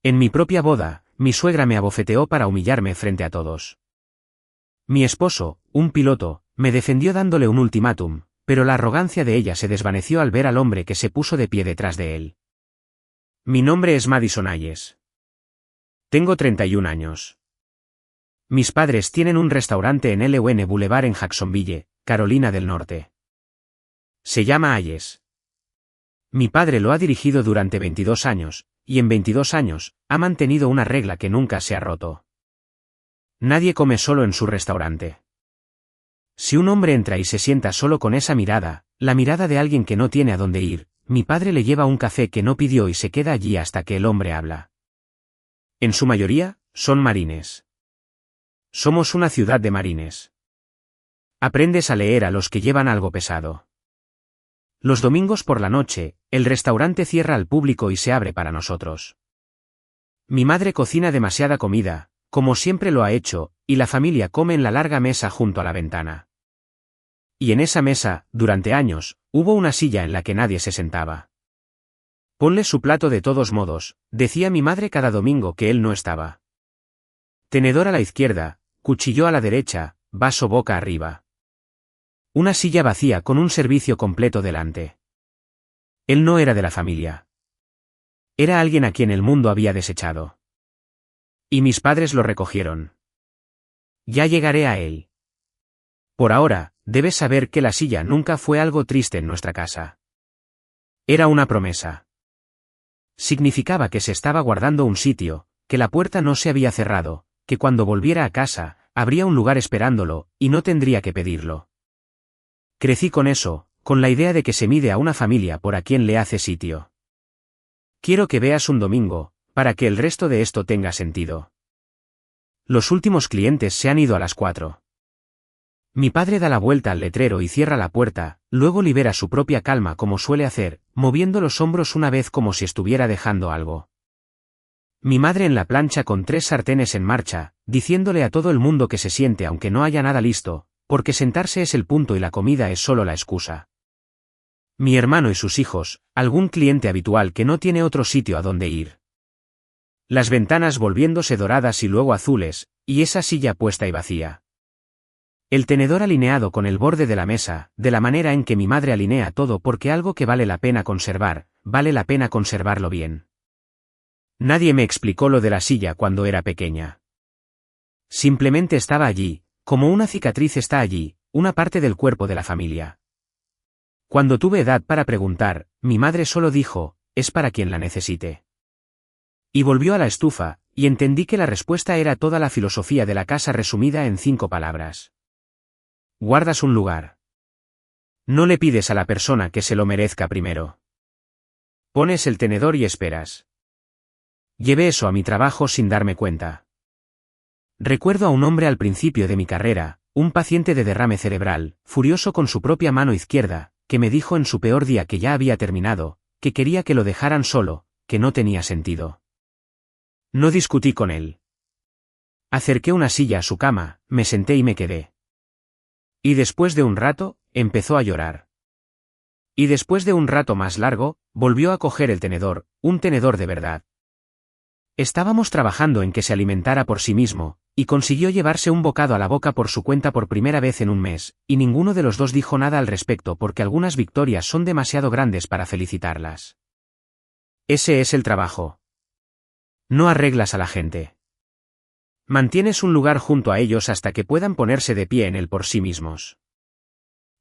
En mi propia boda, mi suegra me abofeteó para humillarme frente a todos. Mi esposo, un piloto, me defendió dándole un ultimátum, pero la arrogancia de ella se desvaneció al ver al hombre que se puso de pie detrás de él. Mi nombre es Madison Hayes. Tengo 31 años. Mis padres tienen un restaurante en LUN Boulevard en Jacksonville, Carolina del Norte. Se llama Hayes. Mi padre lo ha dirigido durante 22 años, y en 22 años, ha mantenido una regla que nunca se ha roto. Nadie come solo en su restaurante. Si un hombre entra y se sienta solo con esa mirada, la mirada de alguien que no tiene a dónde ir, mi padre le lleva un café que no pidió y se queda allí hasta que el hombre habla. En su mayoría, son marines. Somos una ciudad de marines. Aprendes a leer a los que llevan algo pesado. Los domingos por la noche, el restaurante cierra al público y se abre para nosotros. Mi madre cocina demasiada comida, como siempre lo ha hecho, y la familia come en la larga mesa junto a la ventana. Y en esa mesa, durante años, hubo una silla en la que nadie se sentaba. Ponle su plato de todos modos, decía mi madre cada domingo que él no estaba. Tenedor a la izquierda, cuchillo a la derecha, vaso boca arriba. Una silla vacía con un servicio completo delante. Él no era de la familia. Era alguien a quien el mundo había desechado. Y mis padres lo recogieron. Ya llegaré a él. Por ahora, debes saber que la silla nunca fue algo triste en nuestra casa. Era una promesa. Significaba que se estaba guardando un sitio, que la puerta no se había cerrado, que cuando volviera a casa, habría un lugar esperándolo, y no tendría que pedirlo. Crecí con eso, con la idea de que se mide a una familia por a quien le hace sitio. Quiero que veas un domingo, para que el resto de esto tenga sentido. Los últimos clientes se han ido a las 4. Mi padre da la vuelta al letrero y cierra la puerta, luego libera su propia calma como suele hacer, moviendo los hombros una vez como si estuviera dejando algo. Mi madre en la plancha con 3 sartenes en marcha, diciéndole a todo el mundo que se siente aunque no haya nada listo, porque sentarse es el punto y la comida es solo la excusa. Mi hermano y sus hijos, algún cliente habitual que no tiene otro sitio a donde ir. Las ventanas volviéndose doradas y luego azules, y esa silla puesta y vacía. El tenedor alineado con el borde de la mesa, de la manera en que mi madre alinea todo porque algo que vale la pena conservar, vale la pena conservarlo bien. Nadie me explicó lo de la silla cuando era pequeña. Simplemente estaba allí, como una cicatriz está allí, una parte del cuerpo de la familia. Cuando tuve edad para preguntar, mi madre solo dijo, es para quien la necesite. Y volvió a la estufa, y entendí que la respuesta era toda la filosofía de la casa resumida en 5 palabras. Guardas un lugar. No le pides a la persona que se lo merezca primero. Pones el tenedor y esperas. Llevé eso a mi trabajo sin darme cuenta. Recuerdo a un hombre al principio de mi carrera, un paciente de derrame cerebral, furioso con su propia mano izquierda, que me dijo en su peor día que ya había terminado, que quería que lo dejaran solo, que no tenía sentido. No discutí con él. Acerqué una silla a su cama, me senté y me quedé. Y después de un rato, empezó a llorar. Y después de un rato más largo, volvió a coger el tenedor, un tenedor de verdad. Estábamos trabajando en que se alimentara por sí mismo, y consiguió llevarse un bocado a la boca por su cuenta por primera vez en un mes, y ninguno de los dos dijo nada al respecto porque algunas victorias son demasiado grandes para felicitarlas. Ese es el trabajo. No arreglas a la gente. Mantienes un lugar junto a ellos hasta que puedan ponerse de pie en él por sí mismos.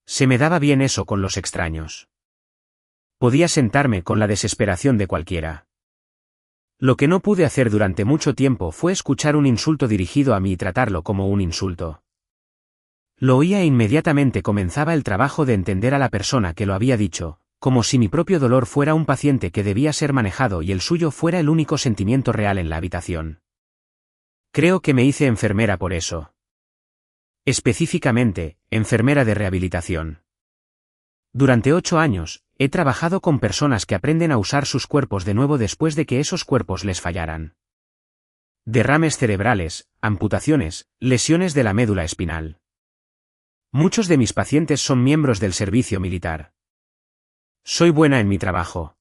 Se me daba bien eso con los extraños. Podía sentarme con la desesperación de cualquiera. Lo que no pude hacer durante mucho tiempo fue escuchar un insulto dirigido a mí y tratarlo como un insulto. Lo oía e inmediatamente comenzaba el trabajo de entender a la persona que lo había dicho, como si mi propio dolor fuera un paciente que debía ser manejado y el suyo fuera el único sentimiento real en la habitación. Creo que me hice enfermera por eso. Específicamente, enfermera de rehabilitación. Durante 8 años, he trabajado con personas que aprenden a usar sus cuerpos de nuevo después de que esos cuerpos les fallaran. Derrames cerebrales, amputaciones, lesiones de la médula espinal. Muchos de mis pacientes son miembros del servicio militar. Soy buena en mi trabajo.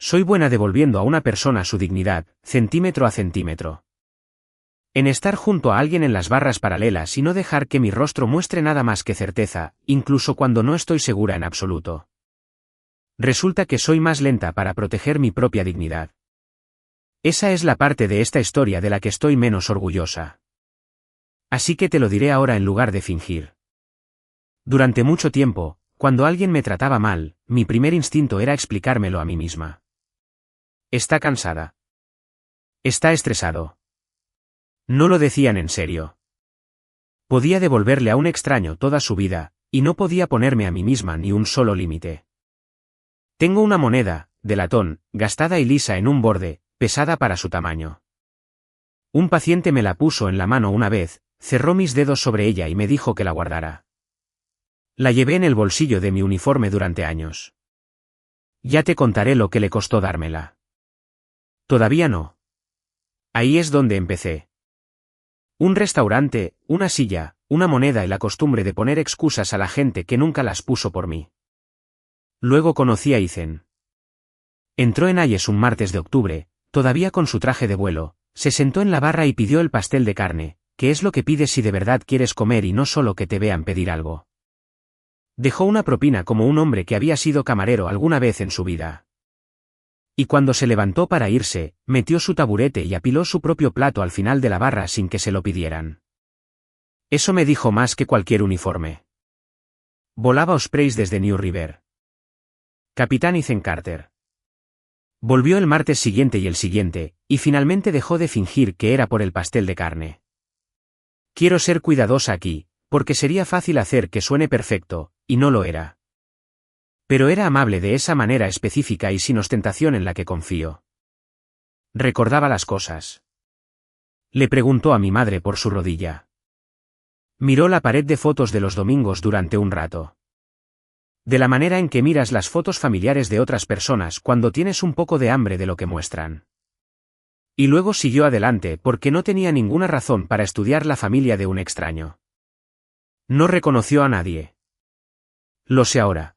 Soy buena devolviendo a una persona su dignidad, centímetro a centímetro. En estar junto a alguien en las barras paralelas y no dejar que mi rostro muestre nada más que certeza, incluso cuando no estoy segura en absoluto. Resulta que soy más lenta para proteger mi propia dignidad. Esa es la parte de esta historia de la que estoy menos orgullosa. Así que te lo diré ahora en lugar de fingir. Durante mucho tiempo, cuando alguien me trataba mal, mi primer instinto era explicármelo a mí misma. Está cansada. Está estresado. No lo decían en serio. Podía devolverle a un extraño toda su vida, y no podía ponerme a mí misma ni un solo límite. Tengo una moneda, de latón, gastada y lisa en un borde, pesada para su tamaño. Un paciente me la puso en la mano una vez, cerró mis dedos sobre ella y me dijo que la guardara. La llevé en el bolsillo de mi uniforme durante años. Ya te contaré lo que le costó dármela. Todavía no. Ahí es donde empecé. Un restaurante, una silla, una moneda y la costumbre de poner excusas a la gente que nunca las puso por mí. Luego conocí a Ethan. Entró en Hayes un martes de octubre, todavía con su traje de vuelo, se sentó en la barra y pidió el pastel de carne, que es lo que pides si de verdad quieres comer y no solo que te vean pedir algo. Dejó una propina como un hombre que había sido camarero alguna vez en su vida. Y cuando se levantó para irse, metió su taburete y apiló su propio plato al final de la barra sin que se lo pidieran. Eso me dijo más que cualquier uniforme. Volaba Ospreys desde New River. Capitán Ethan Carter. Volvió el martes siguiente y el siguiente, y finalmente dejó de fingir que era por el pastel de carne. Quiero ser cuidadosa aquí, porque sería fácil hacer que suene perfecto, y no lo era. Pero era amable de esa manera específica y sin ostentación en la que confío. Recordaba las cosas. Le preguntó a mi madre por su rodilla. Miró la pared de fotos de los domingos durante un rato. De la manera en que miras las fotos familiares de otras personas cuando tienes un poco de hambre de lo que muestran. Y luego siguió adelante porque no tenía ninguna razón para estudiar la familia de un extraño. No reconoció a nadie. Lo sé ahora.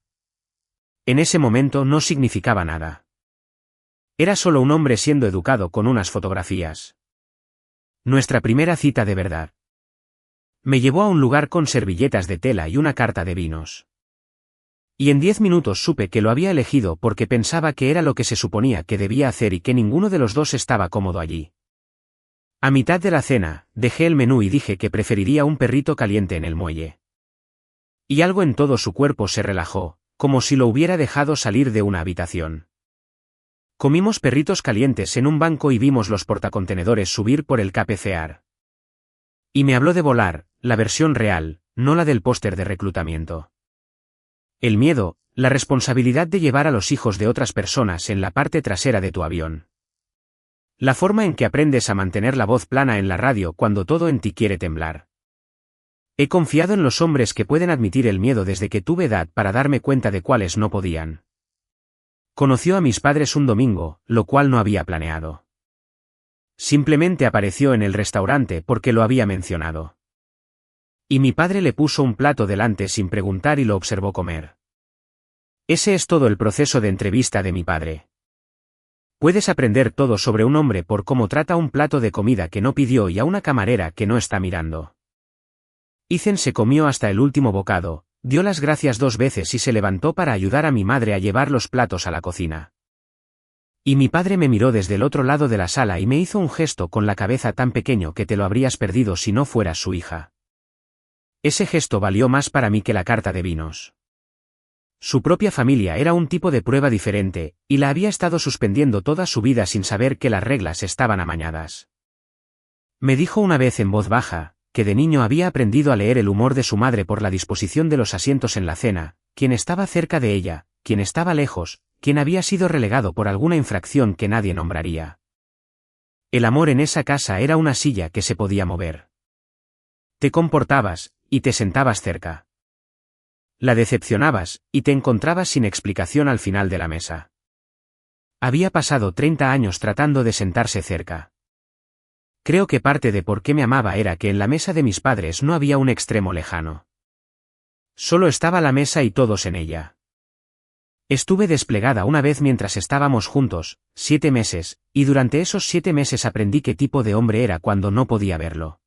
En ese momento no significaba nada. Era solo un hombre siendo educado con unas fotografías. Nuestra primera cita de verdad. Me llevó a un lugar con servilletas de tela y una carta de vinos. Y en 10 minutos supe que lo había elegido porque pensaba que era lo que se suponía que debía hacer y que ninguno de los dos estaba cómodo allí. A mitad de la cena, dejé el menú y dije que preferiría un perrito caliente en el muelle. Y algo en todo su cuerpo se relajó, como si lo hubiera dejado salir de una habitación. Comimos perritos calientes en un banco y vimos los portacontenedores subir por el Cape Fear. Y me habló de volar, la versión real, no la del póster de reclutamiento. El miedo, la responsabilidad de llevar a los hijos de otras personas en la parte trasera de tu avión. La forma en que aprendes a mantener la voz plana en la radio cuando todo en ti quiere temblar. He confiado en los hombres que pueden admitir el miedo desde que tuve edad para darme cuenta de cuáles no podían. Conoció a mis padres un domingo, lo cual no había planeado. Simplemente apareció en el restaurante porque lo había mencionado. Y mi padre le puso un plato delante sin preguntar y lo observó comer. Ese es todo el proceso de entrevista de mi padre. Puedes aprender todo sobre un hombre por cómo trata un plato de comida que no pidió y a una camarera que no está mirando. Ethan se comió hasta el último bocado, dio las gracias 2 veces y se levantó para ayudar a mi madre a llevar los platos a la cocina. Y mi padre me miró desde el otro lado de la sala y me hizo un gesto con la cabeza tan pequeño que te lo habrías perdido si no fueras su hija. Ese gesto valió más para mí que la carta de vinos. Su propia familia era un tipo de prueba diferente, y la había estado suspendiendo toda su vida sin saber que las reglas estaban amañadas. Me dijo una vez en voz baja, que de niño había aprendido a leer el humor de su madre por la disposición de los asientos en la cena, quién estaba cerca de ella, quién estaba lejos, quién había sido relegado por alguna infracción que nadie nombraría. El amor en esa casa era una silla que se podía mover. Te comportabas, y te sentabas cerca. La decepcionabas, y te encontrabas sin explicación al final de la mesa. Había pasado 30 años tratando de sentarse cerca. Creo que parte de por qué me amaba era que en la mesa de mis padres no había un extremo lejano. Solo estaba la mesa y todos en ella. Estuve desplegada una vez mientras estábamos juntos, 7 meses, y durante esos 7 meses aprendí qué tipo de hombre era cuando no podía verlo.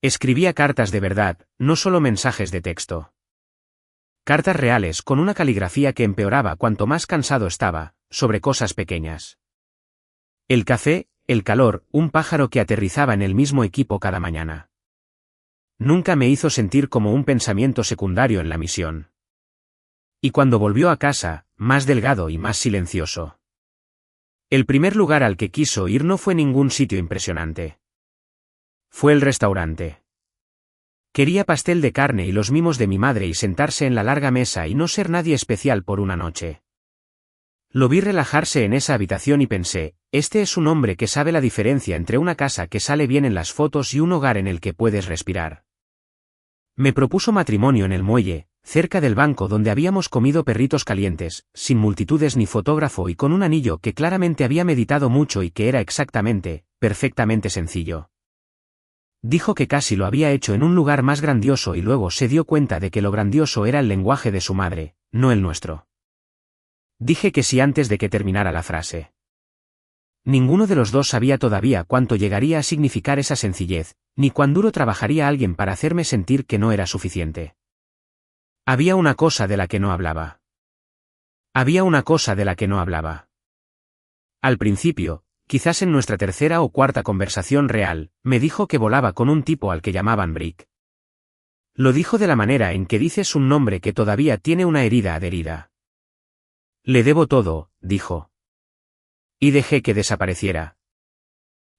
Escribía cartas de verdad, no solo mensajes de texto. Cartas reales con una caligrafía que empeoraba cuanto más cansado estaba, sobre cosas pequeñas. El café, el calor, un pájaro que aterrizaba en el mismo equipo cada mañana. Nunca me hizo sentir como un pensamiento secundario en la misión. Y cuando volvió a casa, más delgado y más silencioso. El primer lugar al que quiso ir no fue ningún sitio impresionante. Fue el restaurante. Quería pastel de carne y los mimos de mi madre y sentarse en la larga mesa y no ser nadie especial por una noche. Lo vi relajarse en esa habitación y pensé, este es un hombre que sabe la diferencia entre una casa que sale bien en las fotos y un hogar en el que puedes respirar. Me propuso matrimonio en el muelle, cerca del banco donde habíamos comido perritos calientes, sin multitudes ni fotógrafo y con un anillo que claramente había meditado mucho y que era exactamente, perfectamente sencillo. Dijo que casi lo había hecho en un lugar más grandioso y luego se dio cuenta de que lo grandioso era el lenguaje de su madre, no el nuestro. Dije que sí antes de que terminara la frase. Ninguno de los dos sabía todavía cuánto llegaría a significar esa sencillez, ni cuán duro trabajaría alguien para hacerme sentir que no era suficiente. Había una cosa de la que no hablaba. Había una cosa de la que no hablaba. Al principio, quizás en nuestra tercera o cuarta conversación real, me dijo que volaba con un tipo al que llamaban Brick. Lo dijo de la manera en que dices un nombre que todavía tiene una herida adherida. Le debo todo, dijo. Y dejé que desapareciera.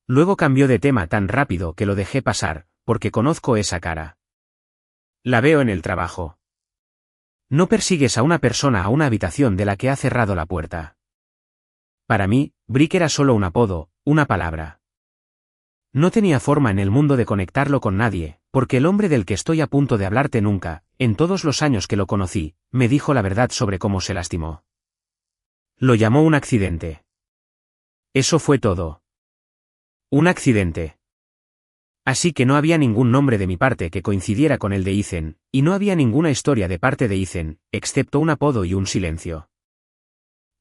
Luego cambió de tema tan rápido que lo dejé pasar, porque conozco esa cara. La veo en el trabajo. No persigues a una persona a una habitación de la que ha cerrado la puerta. Para mí, Brick era solo un apodo, una palabra. No tenía forma en el mundo de conectarlo con nadie, porque el hombre del que estoy a punto de hablarte nunca, en todos los años que lo conocí, me dijo la verdad sobre cómo se lastimó. Lo llamó un accidente. Eso fue todo. Un accidente. Así que no había ningún nombre de mi parte que coincidiera con el de Ethan, y no había ninguna historia de parte de Ethan, excepto un apodo y un silencio.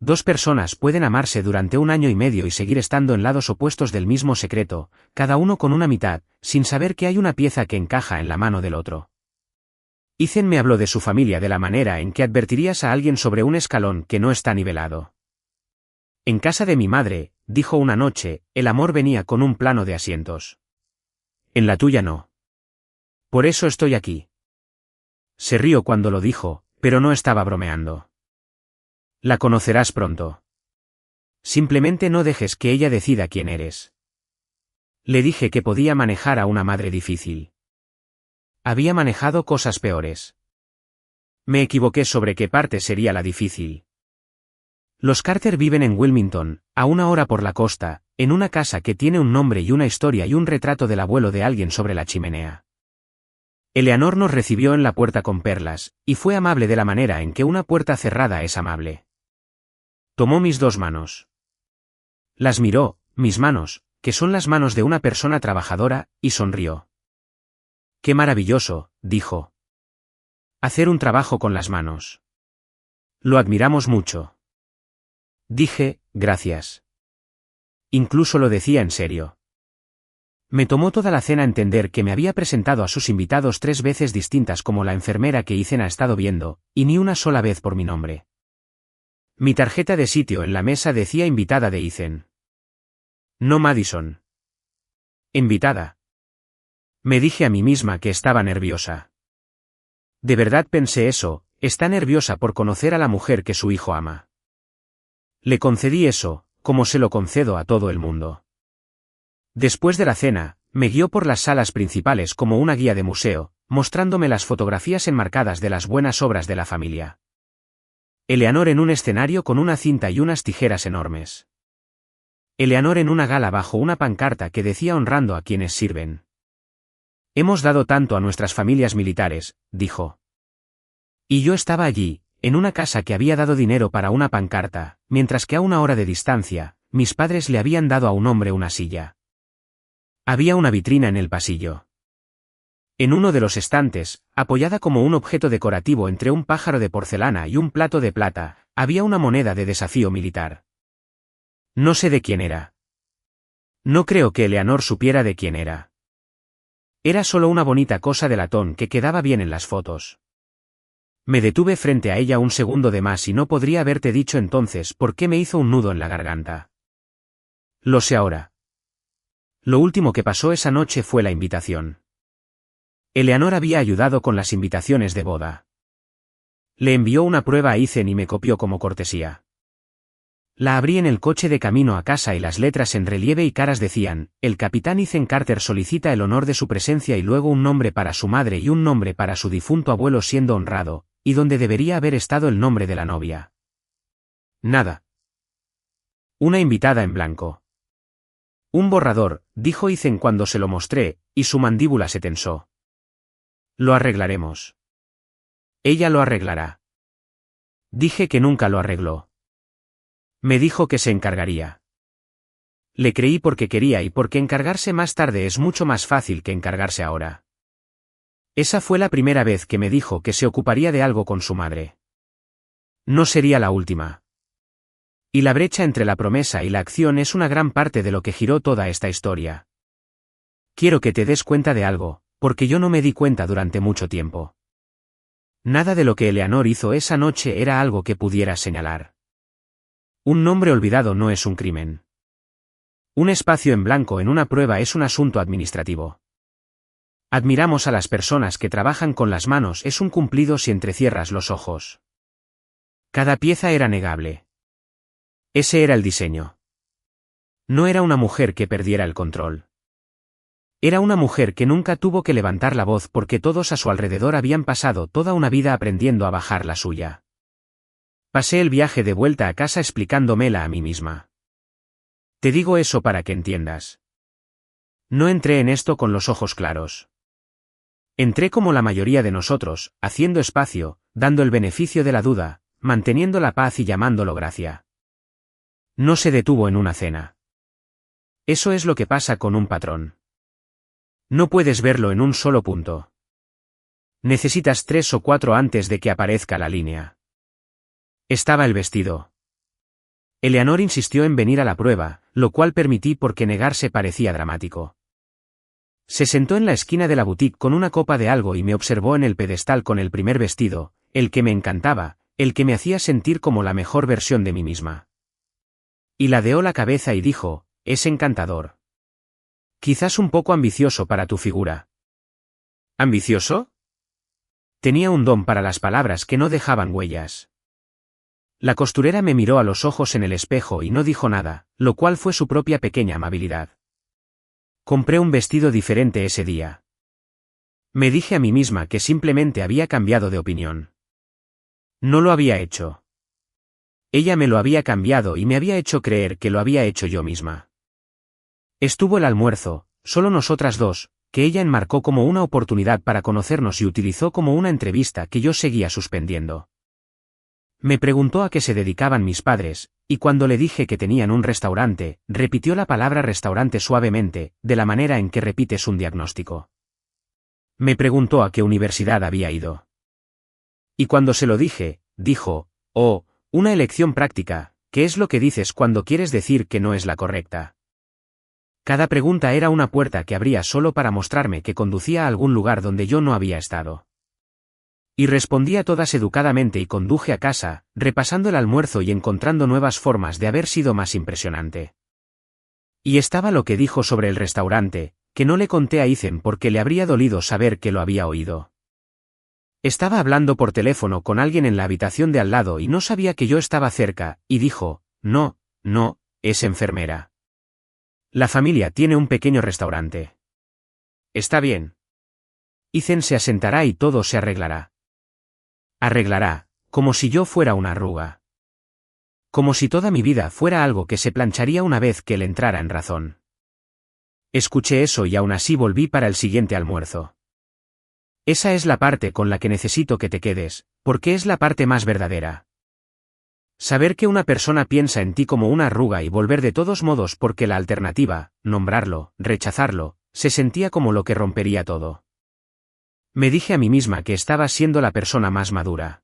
Dos personas pueden amarse durante 1 año y medio y seguir estando en lados opuestos del mismo secreto, cada uno con una mitad, sin saber que hay una pieza que encaja en la mano del otro. Ethan me habló de su familia de la manera en que advertirías a alguien sobre un escalón que no está nivelado. En casa de mi madre, dijo una noche, el amor venía con un plano de asientos. En la tuya no. Por eso estoy aquí. Se rió cuando lo dijo, pero no estaba bromeando. La conocerás pronto. Simplemente no dejes que ella decida quién eres. Le dije que podía manejar a una madre difícil. Había manejado cosas peores. Me equivoqué sobre qué parte sería la difícil. Los Carter viven en Wilmington, a 1 hora por la costa, en una casa que tiene un nombre y una historia y un retrato del abuelo de alguien sobre la chimenea. Eleanor nos recibió en la puerta con perlas, y fue amable de la manera en que una puerta cerrada es amable. Tomó mis 2 manos. Las miró, mis manos, que son las manos de una persona trabajadora, y sonrió. Qué maravilloso, dijo. Hacer un trabajo con las manos. Lo admiramos mucho. Dije, gracias. Incluso lo decía en serio. Me tomó toda la cena entender que me había presentado a sus invitados 3 veces distintas como la enfermera que Ethan ha estado viendo, y ni una sola vez por mi nombre. Mi tarjeta de sitio en la mesa decía invitada de Ethan. No Madison. Invitada. Me dije a mí misma que estaba nerviosa. De verdad pensé eso, está nerviosa por conocer a la mujer que su hijo ama. Le concedí eso, como se lo concedo a todo el mundo. Después de la cena, me guió por las salas principales como una guía de museo, mostrándome las fotografías enmarcadas de las buenas obras de la familia. Eleanor en un escenario con una cinta y unas tijeras enormes. Eleanor en una gala bajo una pancarta que decía honrando a quienes sirven. Hemos dado tanto a nuestras familias militares, dijo. Y yo estaba allí, en una casa que había dado dinero para una pancarta, mientras que a 1 hora de distancia, mis padres le habían dado a un hombre una silla. Había una vitrina en el pasillo. En uno de los estantes, apoyada como un objeto decorativo entre un pájaro de porcelana y un plato de plata, había una moneda de desafío militar. No sé de quién era. No creo que Eleanor supiera de quién era. Era solo una bonita cosa de latón que quedaba bien en las fotos. Me detuve frente a ella un segundo de más y no podría haberte dicho entonces por qué me hizo un nudo en la garganta. Lo sé ahora. Lo último que pasó esa noche fue la invitación. Eleanor había ayudado con las invitaciones de boda. Le envió una prueba a Ethan y me copió como cortesía. La abrí en el coche de camino a casa y las letras en relieve y caras decían: el capitán Ethan Carter solicita el honor de su presencia y luego un nombre para su madre y un nombre para su difunto abuelo siendo honrado, y donde debería haber estado el nombre de la novia. Nada. Una invitada en blanco. Un borrador, dijo Ethan cuando se lo mostré, y su mandíbula se tensó. Lo arreglaremos. Ella lo arreglará. Dije que nunca lo arregló. Me dijo que se encargaría. Le creí porque quería y porque encargarse más tarde es mucho más fácil que encargarse ahora. Esa fue la primera vez que me dijo que se ocuparía de algo con su madre. No sería la última. Y la brecha entre la promesa y la acción es una gran parte de lo que giró toda esta historia. Quiero que te des cuenta de algo, porque yo no me di cuenta durante mucho tiempo. Nada de lo que Eleanor hizo esa noche era algo que pudiera señalar. Un nombre olvidado no es un crimen. Un espacio en blanco en una prueba es un asunto administrativo. Admiramos a las personas que trabajan con las manos es un cumplido si entrecierras los ojos. Cada pieza era negable. Ese era el diseño. No era una mujer que perdiera el control. Era una mujer que nunca tuvo que levantar la voz porque todos a su alrededor habían pasado toda una vida aprendiendo a bajar la suya. Pasé el viaje de vuelta a casa explicándomela a mí misma. Te digo eso para que entiendas. No entré en esto con los ojos claros. Entré como la mayoría de nosotros, haciendo espacio, dando el beneficio de la duda, manteniendo la paz y llamándolo gracia. No se detuvo en una cena. Eso es lo que pasa con un patrón. No puedes verlo en un solo punto. Necesitas 3 o 4 antes de que aparezca la línea. Estaba el vestido. Eleanor insistió en venir a la prueba, lo cual permití porque negarse parecía dramático. Se sentó en la esquina de la boutique con una copa de algo y me observó en el pedestal con el primer vestido, el que me encantaba, el que me hacía sentir como la mejor versión de mí misma. Y ladeó la cabeza y dijo: es encantador. Quizás un poco ambicioso para tu figura. ¿Ambicioso? Tenía un don para las palabras que no dejaban huellas. La costurera me miró a los ojos en el espejo y no dijo nada, lo cual fue su propia pequeña amabilidad. Compré un vestido diferente ese día. Me dije a mí misma que simplemente había cambiado de opinión. No lo había hecho. Ella me lo había cambiado y me había hecho creer que lo había hecho yo misma. Estuvo el almuerzo, solo nosotras dos, que ella enmarcó como una oportunidad para conocernos y utilizó como una entrevista que yo seguía suspendiendo. Me preguntó a qué se dedicaban mis padres, y cuando le dije que tenían un restaurante, repitió la palabra restaurante suavemente, de la manera en que repites un diagnóstico. Me preguntó a qué universidad había ido. Y cuando se lo dije, dijo: oh, una elección práctica, ¿qué es lo que dices cuando quieres decir que no es la correcta? Cada pregunta era una puerta que abría solo para mostrarme que conducía a algún lugar donde yo no había estado. Y respondí a todas educadamente y conduje a casa, repasando el almuerzo y encontrando nuevas formas de haber sido más impresionante. Y estaba lo que dijo sobre el restaurante, que no le conté a Ethan porque le habría dolido saber que lo había oído. Estaba hablando por teléfono con alguien en la habitación de al lado y no sabía que yo estaba cerca, y dijo: no, es enfermera. La familia tiene un pequeño restaurante. Está bien. Ethan se asentará y todo se arreglará. Arreglará, como si yo fuera una arruga. Como si toda mi vida fuera algo que se plancharía una vez que él entrara en razón. Escuché eso y aún así volví para el siguiente almuerzo. Esa es la parte con la que necesito que te quedes, porque es la parte más verdadera. Saber que una persona piensa en ti como una arruga y volver de todos modos porque la alternativa, nombrarlo, rechazarlo, se sentía como lo que rompería todo. Me dije a mí misma que estaba siendo la persona más madura.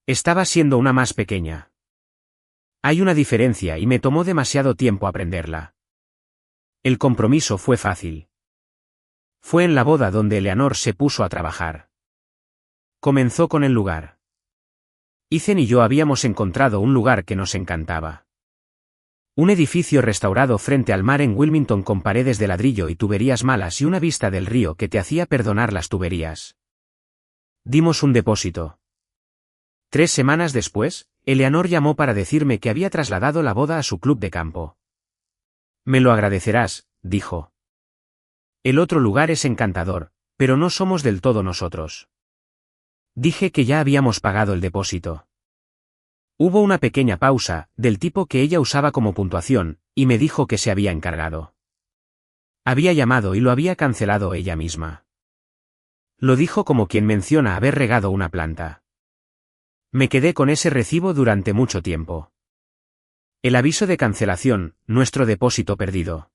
Estaba siendo una más pequeña. Hay una diferencia y me tomó demasiado tiempo aprenderla. El compromiso fue fácil. Fue en la boda donde Eleanor se puso a trabajar. Comenzó con el lugar. Ethan y yo habíamos encontrado un lugar que nos encantaba. Un edificio restaurado frente al mar en Wilmington con paredes de ladrillo y tuberías malas y una vista del río que te hacía perdonar las tuberías. Dimos un depósito. 3 semanas después, Eleanor llamó para decirme que había trasladado la boda a su club de campo. Me lo agradecerás, dijo. El otro lugar es encantador, pero no somos del todo nosotros. Dije que ya habíamos pagado el depósito. Hubo una pequeña pausa, del tipo que ella usaba como puntuación, y me dijo que se había encargado. Había llamado y lo había cancelado ella misma. Lo dijo como quien menciona haber regado una planta. Me quedé con ese recibo durante mucho tiempo. El aviso de cancelación, nuestro depósito perdido.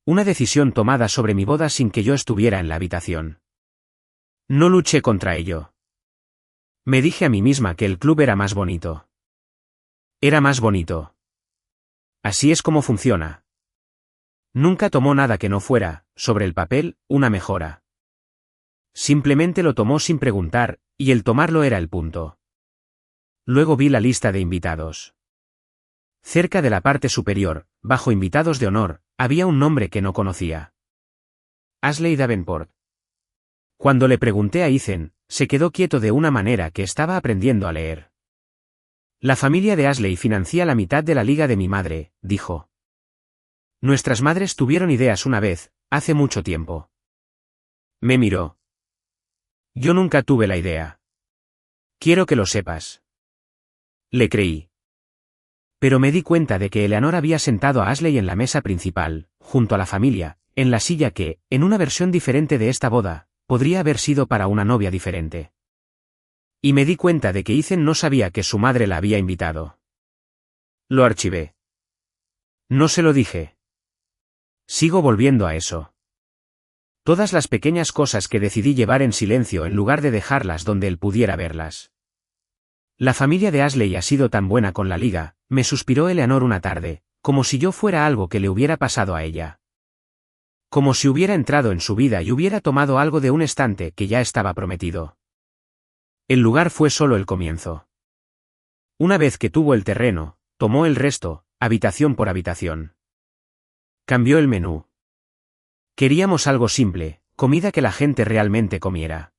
Una decisión tomada sobre mi boda sin que yo estuviera en la habitación. No luché contra ello. Me dije a mí misma que el club era más bonito. Era más bonito. Así es como funciona. Nunca tomó nada que no fuera, sobre el papel, una mejora. Simplemente lo tomó sin preguntar, y el tomarlo era el punto. Luego vi la lista de invitados. Cerca de la parte superior, bajo invitados de honor, había un nombre que no conocía. Ashley Davenport. Cuando le pregunté a Ethan, se quedó quieto de una manera que estaba aprendiendo a leer. La familia de Ashley financia la mitad de la liga de mi madre, dijo. Nuestras madres tuvieron ideas una vez, hace mucho tiempo. Me miró. Yo nunca tuve la idea. Quiero que lo sepas. Le creí. Pero me di cuenta de que Eleanor había sentado a Ashley en la mesa principal, junto a la familia, en la silla que, en una versión diferente de esta boda, podría haber sido para una novia diferente. Y me di cuenta de que Ethan no sabía que su madre la había invitado. Lo archivé. No se lo dije. Sigo volviendo a eso. Todas las pequeñas cosas que decidí llevar en silencio en lugar de dejarlas donde él pudiera verlas. La familia de Ashley ha sido tan buena con la liga, me suspiró Eleanor una tarde, como si yo fuera algo que le hubiera pasado a ella. Como si hubiera entrado en su vida y hubiera tomado algo de un estante que ya estaba prometido. El lugar fue solo el comienzo. Una vez que tuvo el terreno, tomó el resto, habitación por habitación. Cambió el menú. Queríamos algo simple, comida que la gente realmente comiera.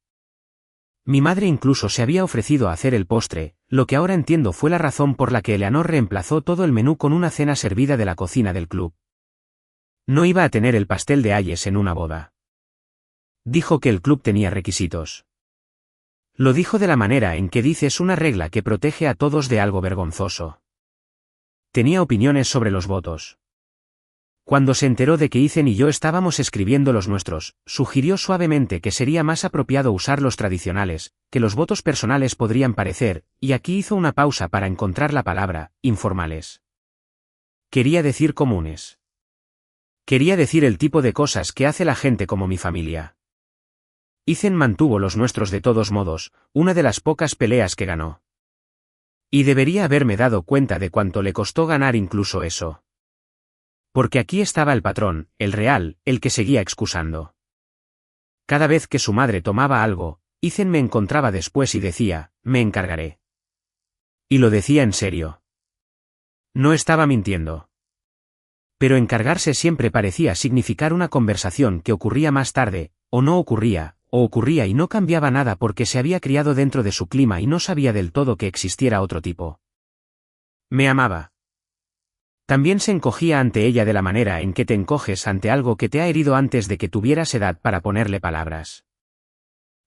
Mi madre incluso se había ofrecido a hacer el postre, lo que ahora entiendo fue la razón por la que Eleanor reemplazó todo el menú con una cena servida de la cocina del club. No iba a tener el pastel de Hayes en una boda. Dijo que el club tenía requisitos. Lo dijo de la manera en que dices una regla que protege a todos de algo vergonzoso. Tenía opiniones sobre los votos. Cuando se enteró de que Ethan y yo estábamos escribiendo los nuestros, sugirió suavemente que sería más apropiado usar los tradicionales, que los votos personales podrían parecer, y aquí hizo una pausa para encontrar la palabra, informales. Quería decir comunes. Quería decir el tipo de cosas que hace la gente como mi familia. Ethan mantuvo los nuestros de todos modos, una de las pocas peleas que ganó. Y debería haberme dado cuenta de cuánto le costó ganar incluso eso. Porque aquí estaba el patrón, el real, el que seguía excusando. Cada vez que su madre tomaba algo, Ethan me encontraba después y decía, me encargaré. Y lo decía en serio. No estaba mintiendo. Pero encargarse siempre parecía significar una conversación que ocurría más tarde, o no ocurría, o ocurría y no cambiaba nada porque se había criado dentro de su clima y no sabía del todo que existiera otro tipo. Me amaba. También se encogía ante ella de la manera en que te encoges ante algo que te ha herido antes de que tuvieras edad para ponerle palabras.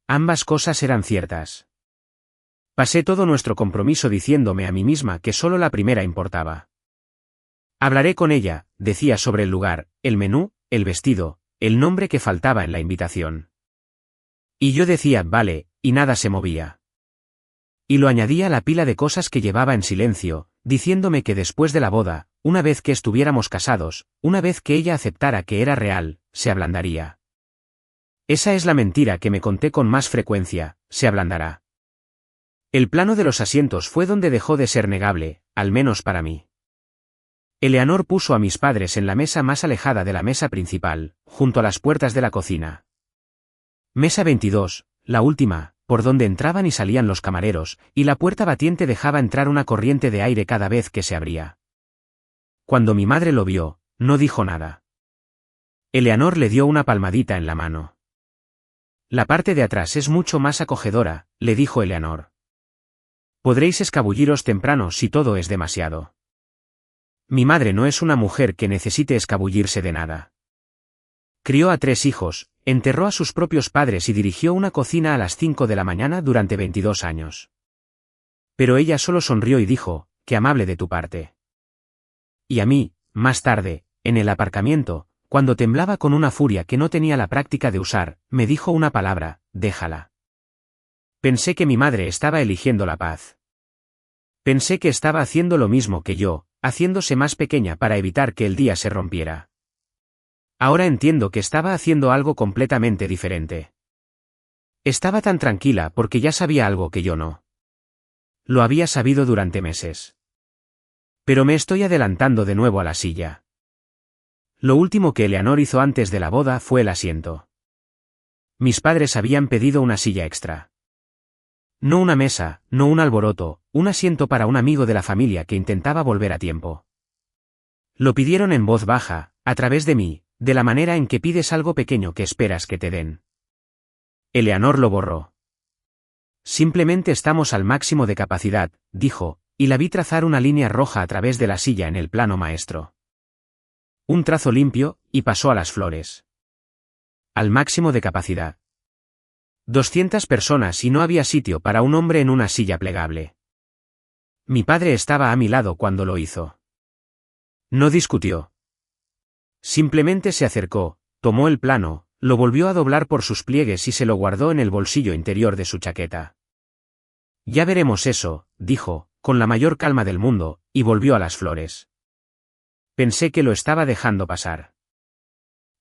Ambas cosas eran ciertas. Pasé todo nuestro compromiso diciéndome a mí misma que solo la primera importaba. Hablaré con ella, decía sobre el lugar, el menú, el vestido, el nombre que faltaba en la invitación. Y yo decía, vale, y nada se movía. Y lo añadía a la pila de cosas que llevaba en silencio, diciéndome que después de la boda, una vez que estuviéramos casados, una vez que ella aceptara que era real, se ablandaría. Esa es la mentira que me conté con más frecuencia, se ablandará. El plano de los asientos fue donde dejó de ser negable, al menos para mí. Eleanor puso a mis padres en la mesa más alejada de la mesa principal, junto a las puertas de la cocina. Mesa 22, la última, por donde entraban y salían los camareros, y la puerta batiente dejaba entrar una corriente de aire cada vez que se abría. Cuando mi madre lo vio, no dijo nada. Eleanor le dio una palmadita en la mano. La parte de atrás es mucho más acogedora, le dijo Eleanor. Podréis escabulliros temprano si todo es demasiado. Mi madre no es una mujer que necesite escabullirse de nada. Crió a 3 hijos, enterró a sus propios padres y dirigió una cocina a las 5 de la mañana durante 22 años. Pero ella solo sonrió y dijo, qué amable de tu parte. Y a mí, más tarde, en el aparcamiento, cuando temblaba con una furia que no tenía la práctica de usar, me dijo una palabra, déjala. Pensé que mi madre estaba eligiendo la paz. Pensé que estaba haciendo lo mismo que yo, haciéndose más pequeña para evitar que el día se rompiera. Ahora entiendo que estaba haciendo algo completamente diferente. Estaba tan tranquila porque ya sabía algo que yo no. Lo había sabido durante meses. Pero me estoy adelantando de nuevo a la silla. Lo último que Eleanor hizo antes de la boda fue el asiento. Mis padres habían pedido una silla extra. No una mesa, no un alboroto, un asiento para un amigo de la familia que intentaba volver a tiempo. Lo pidieron en voz baja, a través de mí, de la manera en que pides algo pequeño que esperas que te den. Eleanor lo borró. Simplemente estamos al máximo de capacidad, dijo, y la vi trazar una línea roja a través de la silla en el plano maestro. Un trazo limpio, y pasó a las flores. Al máximo de capacidad. 200 personas y no había sitio para un hombre en una silla plegable. Mi padre estaba a mi lado cuando lo hizo. No discutió. Simplemente se acercó, tomó el plano, lo volvió a doblar por sus pliegues y se lo guardó en el bolsillo interior de su chaqueta. Ya veremos eso, dijo, con la mayor calma del mundo, y volvió a las flores. Pensé que lo estaba dejando pasar.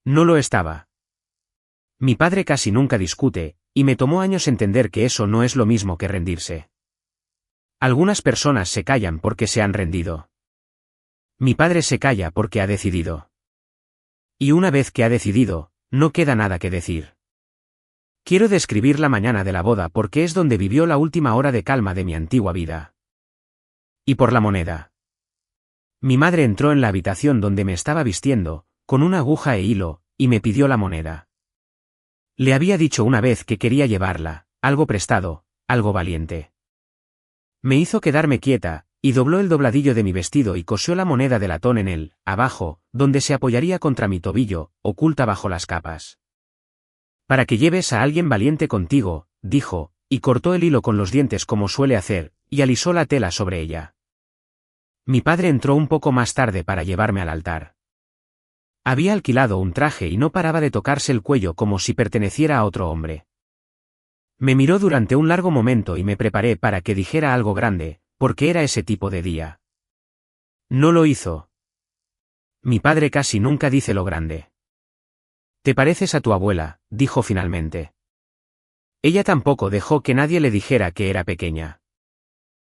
No lo estaba. Mi padre casi nunca discute, y me tomó años entender que eso no es lo mismo que rendirse. Algunas personas se callan porque se han rendido. Mi padre se calla porque ha decidido. Y una vez que ha decidido, no queda nada que decir. Quiero describir la mañana de la boda porque es donde vivió la última hora de calma de mi antigua vida. Y por la moneda. Mi madre entró en la habitación donde me estaba vistiendo, con una aguja e hilo, y me pidió la moneda. Le había dicho una vez que quería llevarla, algo prestado, algo valiente. Me hizo quedarme quieta, y dobló el dobladillo de mi vestido y cosió la moneda de latón en él, abajo, donde se apoyaría contra mi tobillo, oculta bajo las capas. Para que lleves a alguien valiente contigo, dijo, y cortó el hilo con los dientes como suele hacer, y alisó la tela sobre ella. Mi padre entró un poco más tarde para llevarme al altar. Había alquilado un traje y no paraba de tocarse el cuello como si perteneciera a otro hombre. Me miró durante un largo momento y me preparé para que dijera algo grande, porque era ese tipo de día. No lo hizo. Mi padre casi nunca dice lo grande. Te pareces a tu abuela, dijo finalmente. Ella tampoco dejó que nadie le dijera que era pequeña.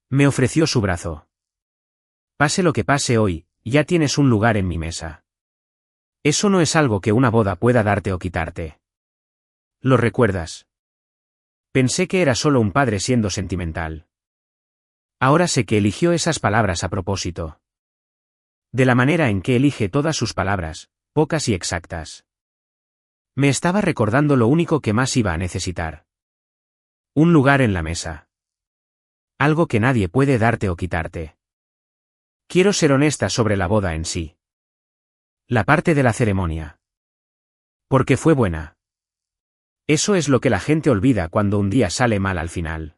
Me ofreció su brazo. Pase lo que pase hoy, ya tienes un lugar en mi mesa. Eso no es algo que una boda pueda darte o quitarte. ¿Lo recuerdas? Pensé que era solo un padre siendo sentimental. Ahora sé que eligió esas palabras a propósito. De la manera en que elige todas sus palabras, pocas y exactas. Me estaba recordando lo único que más iba a necesitar. Un lugar en la mesa. Algo que nadie puede darte o quitarte. Quiero ser honesta sobre la boda en sí. La parte de la ceremonia. Porque fue buena. Eso es lo que la gente olvida cuando un día sale mal al final.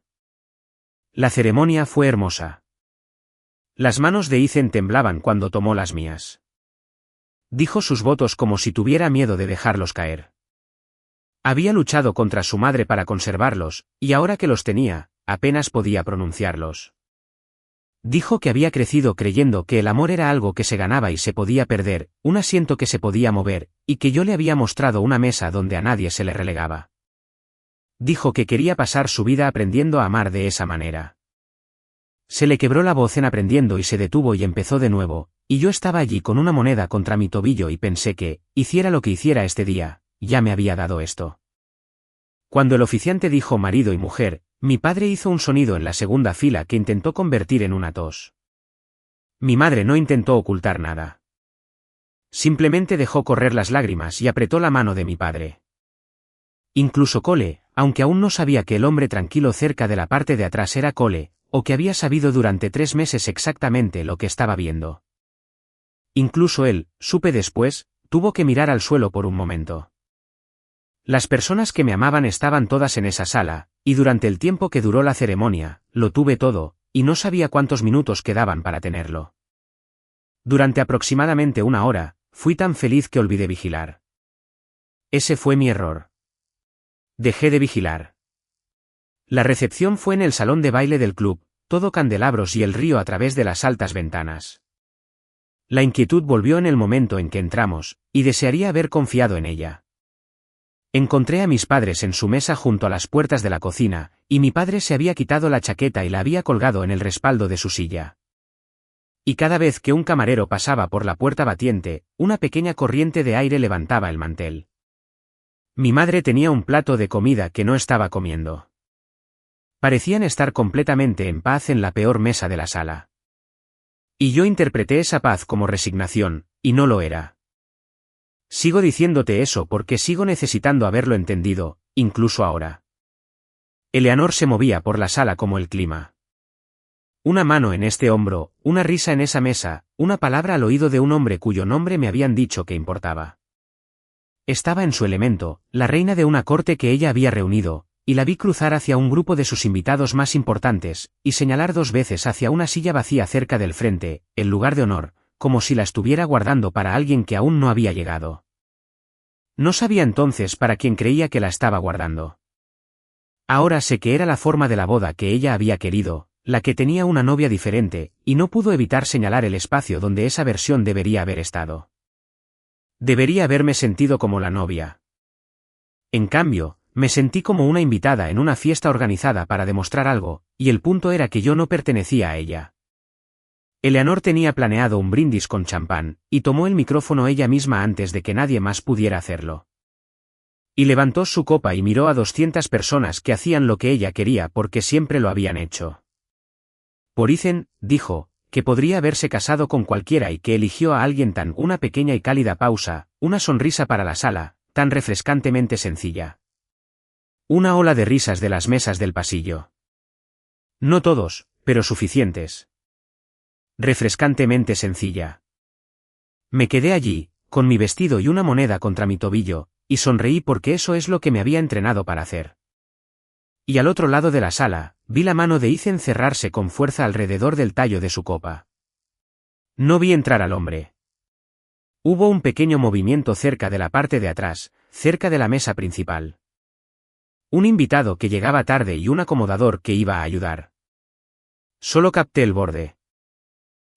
La ceremonia fue hermosa. Las manos de Ethan temblaban cuando tomó las mías. Dijo sus votos como si tuviera miedo de dejarlos caer. Había luchado contra su madre para conservarlos, y ahora que los tenía, apenas podía pronunciarlos. Dijo que había crecido creyendo que el amor era algo que se ganaba y se podía perder, un asiento que se podía mover, y que yo le había mostrado una mesa donde a nadie se le relegaba. Dijo que quería pasar su vida aprendiendo a amar de esa manera. Se le quebró la voz en aprendiendo y se detuvo y empezó de nuevo, y yo estaba allí con una moneda contra mi tobillo y pensé que, hiciera lo que hiciera este día, ya me había dado esto. Cuando el oficiante dijo marido y mujer, mi padre hizo un sonido en la segunda fila que intentó convertir en una tos. Mi madre no intentó ocultar nada. Simplemente dejó correr las lágrimas y apretó la mano de mi padre. Incluso Cole, aunque aún no sabía que el hombre tranquilo cerca de la parte de atrás era Cole, o que había sabido durante 3 meses exactamente lo que estaba viendo. Incluso él, supe después, tuvo que mirar al suelo por un momento. Las personas que me amaban estaban todas en esa sala, y durante el tiempo que duró la ceremonia, lo tuve todo, y no sabía cuántos minutos quedaban para tenerlo. Durante aproximadamente 1 hora, fui tan feliz que olvidé vigilar. Ese fue mi error. Dejé de vigilar. La recepción fue en el salón de baile del club, todo candelabros y el río a través de las altas ventanas. La inquietud volvió en el momento en que entramos, y desearía haber confiado en ella. Encontré a mis padres en su mesa junto a las puertas de la cocina, y mi padre se había quitado la chaqueta y la había colgado en el respaldo de su silla. Y cada vez que un camarero pasaba por la puerta batiente, una pequeña corriente de aire levantaba el mantel. Mi madre tenía un plato de comida que no estaba comiendo. Parecían estar completamente en paz en la peor mesa de la sala. Y yo interpreté esa paz como resignación, y no lo era. Sigo diciéndote eso porque sigo necesitando haberlo entendido, incluso ahora. Eleanor se movía por la sala como el clima. Una mano en este hombro, una risa en esa mesa, una palabra al oído de un hombre cuyo nombre me habían dicho que importaba. Estaba en su elemento, la reina de una corte que ella había reunido, y la vi cruzar hacia un grupo de sus invitados más importantes, y señalar 2 veces hacia una silla vacía cerca del frente, el lugar de honor, como si la estuviera guardando para alguien que aún no había llegado. No sabía entonces para quién creía que la estaba guardando. Ahora sé que era la forma de la boda que ella había querido, la que tenía una novia diferente, y no pudo evitar señalar el espacio donde esa versión debería haber estado. Debería haberme sentido como la novia. En cambio, me sentí como una invitada en una fiesta organizada para demostrar algo, y el punto era que yo no pertenecía a ella. Eleanor tenía planeado un brindis con champán, y tomó el micrófono ella misma antes de que nadie más pudiera hacerlo. Y levantó su copa y miró a 200 personas que hacían lo que ella quería porque siempre lo habían hecho. Por Ethan, dijo, que podría haberse casado con cualquiera y que eligió a alguien tan una pequeña y cálida pausa, una sonrisa para la sala, tan refrescantemente sencilla. Una ola de risas de las mesas del pasillo. No todos, pero suficientes. Refrescantemente sencilla. Me quedé allí, con mi vestido y una moneda contra mi tobillo, y sonreí porque eso es lo que me había entrenado para hacer. Y al otro lado de la sala, vi la mano de Ethan cerrarse con fuerza alrededor del tallo de su copa. No vi entrar al hombre. Hubo un pequeño movimiento cerca de la parte de atrás, cerca de la mesa principal. Un invitado que llegaba tarde y un acomodador que iba a ayudar. Solo capté el borde.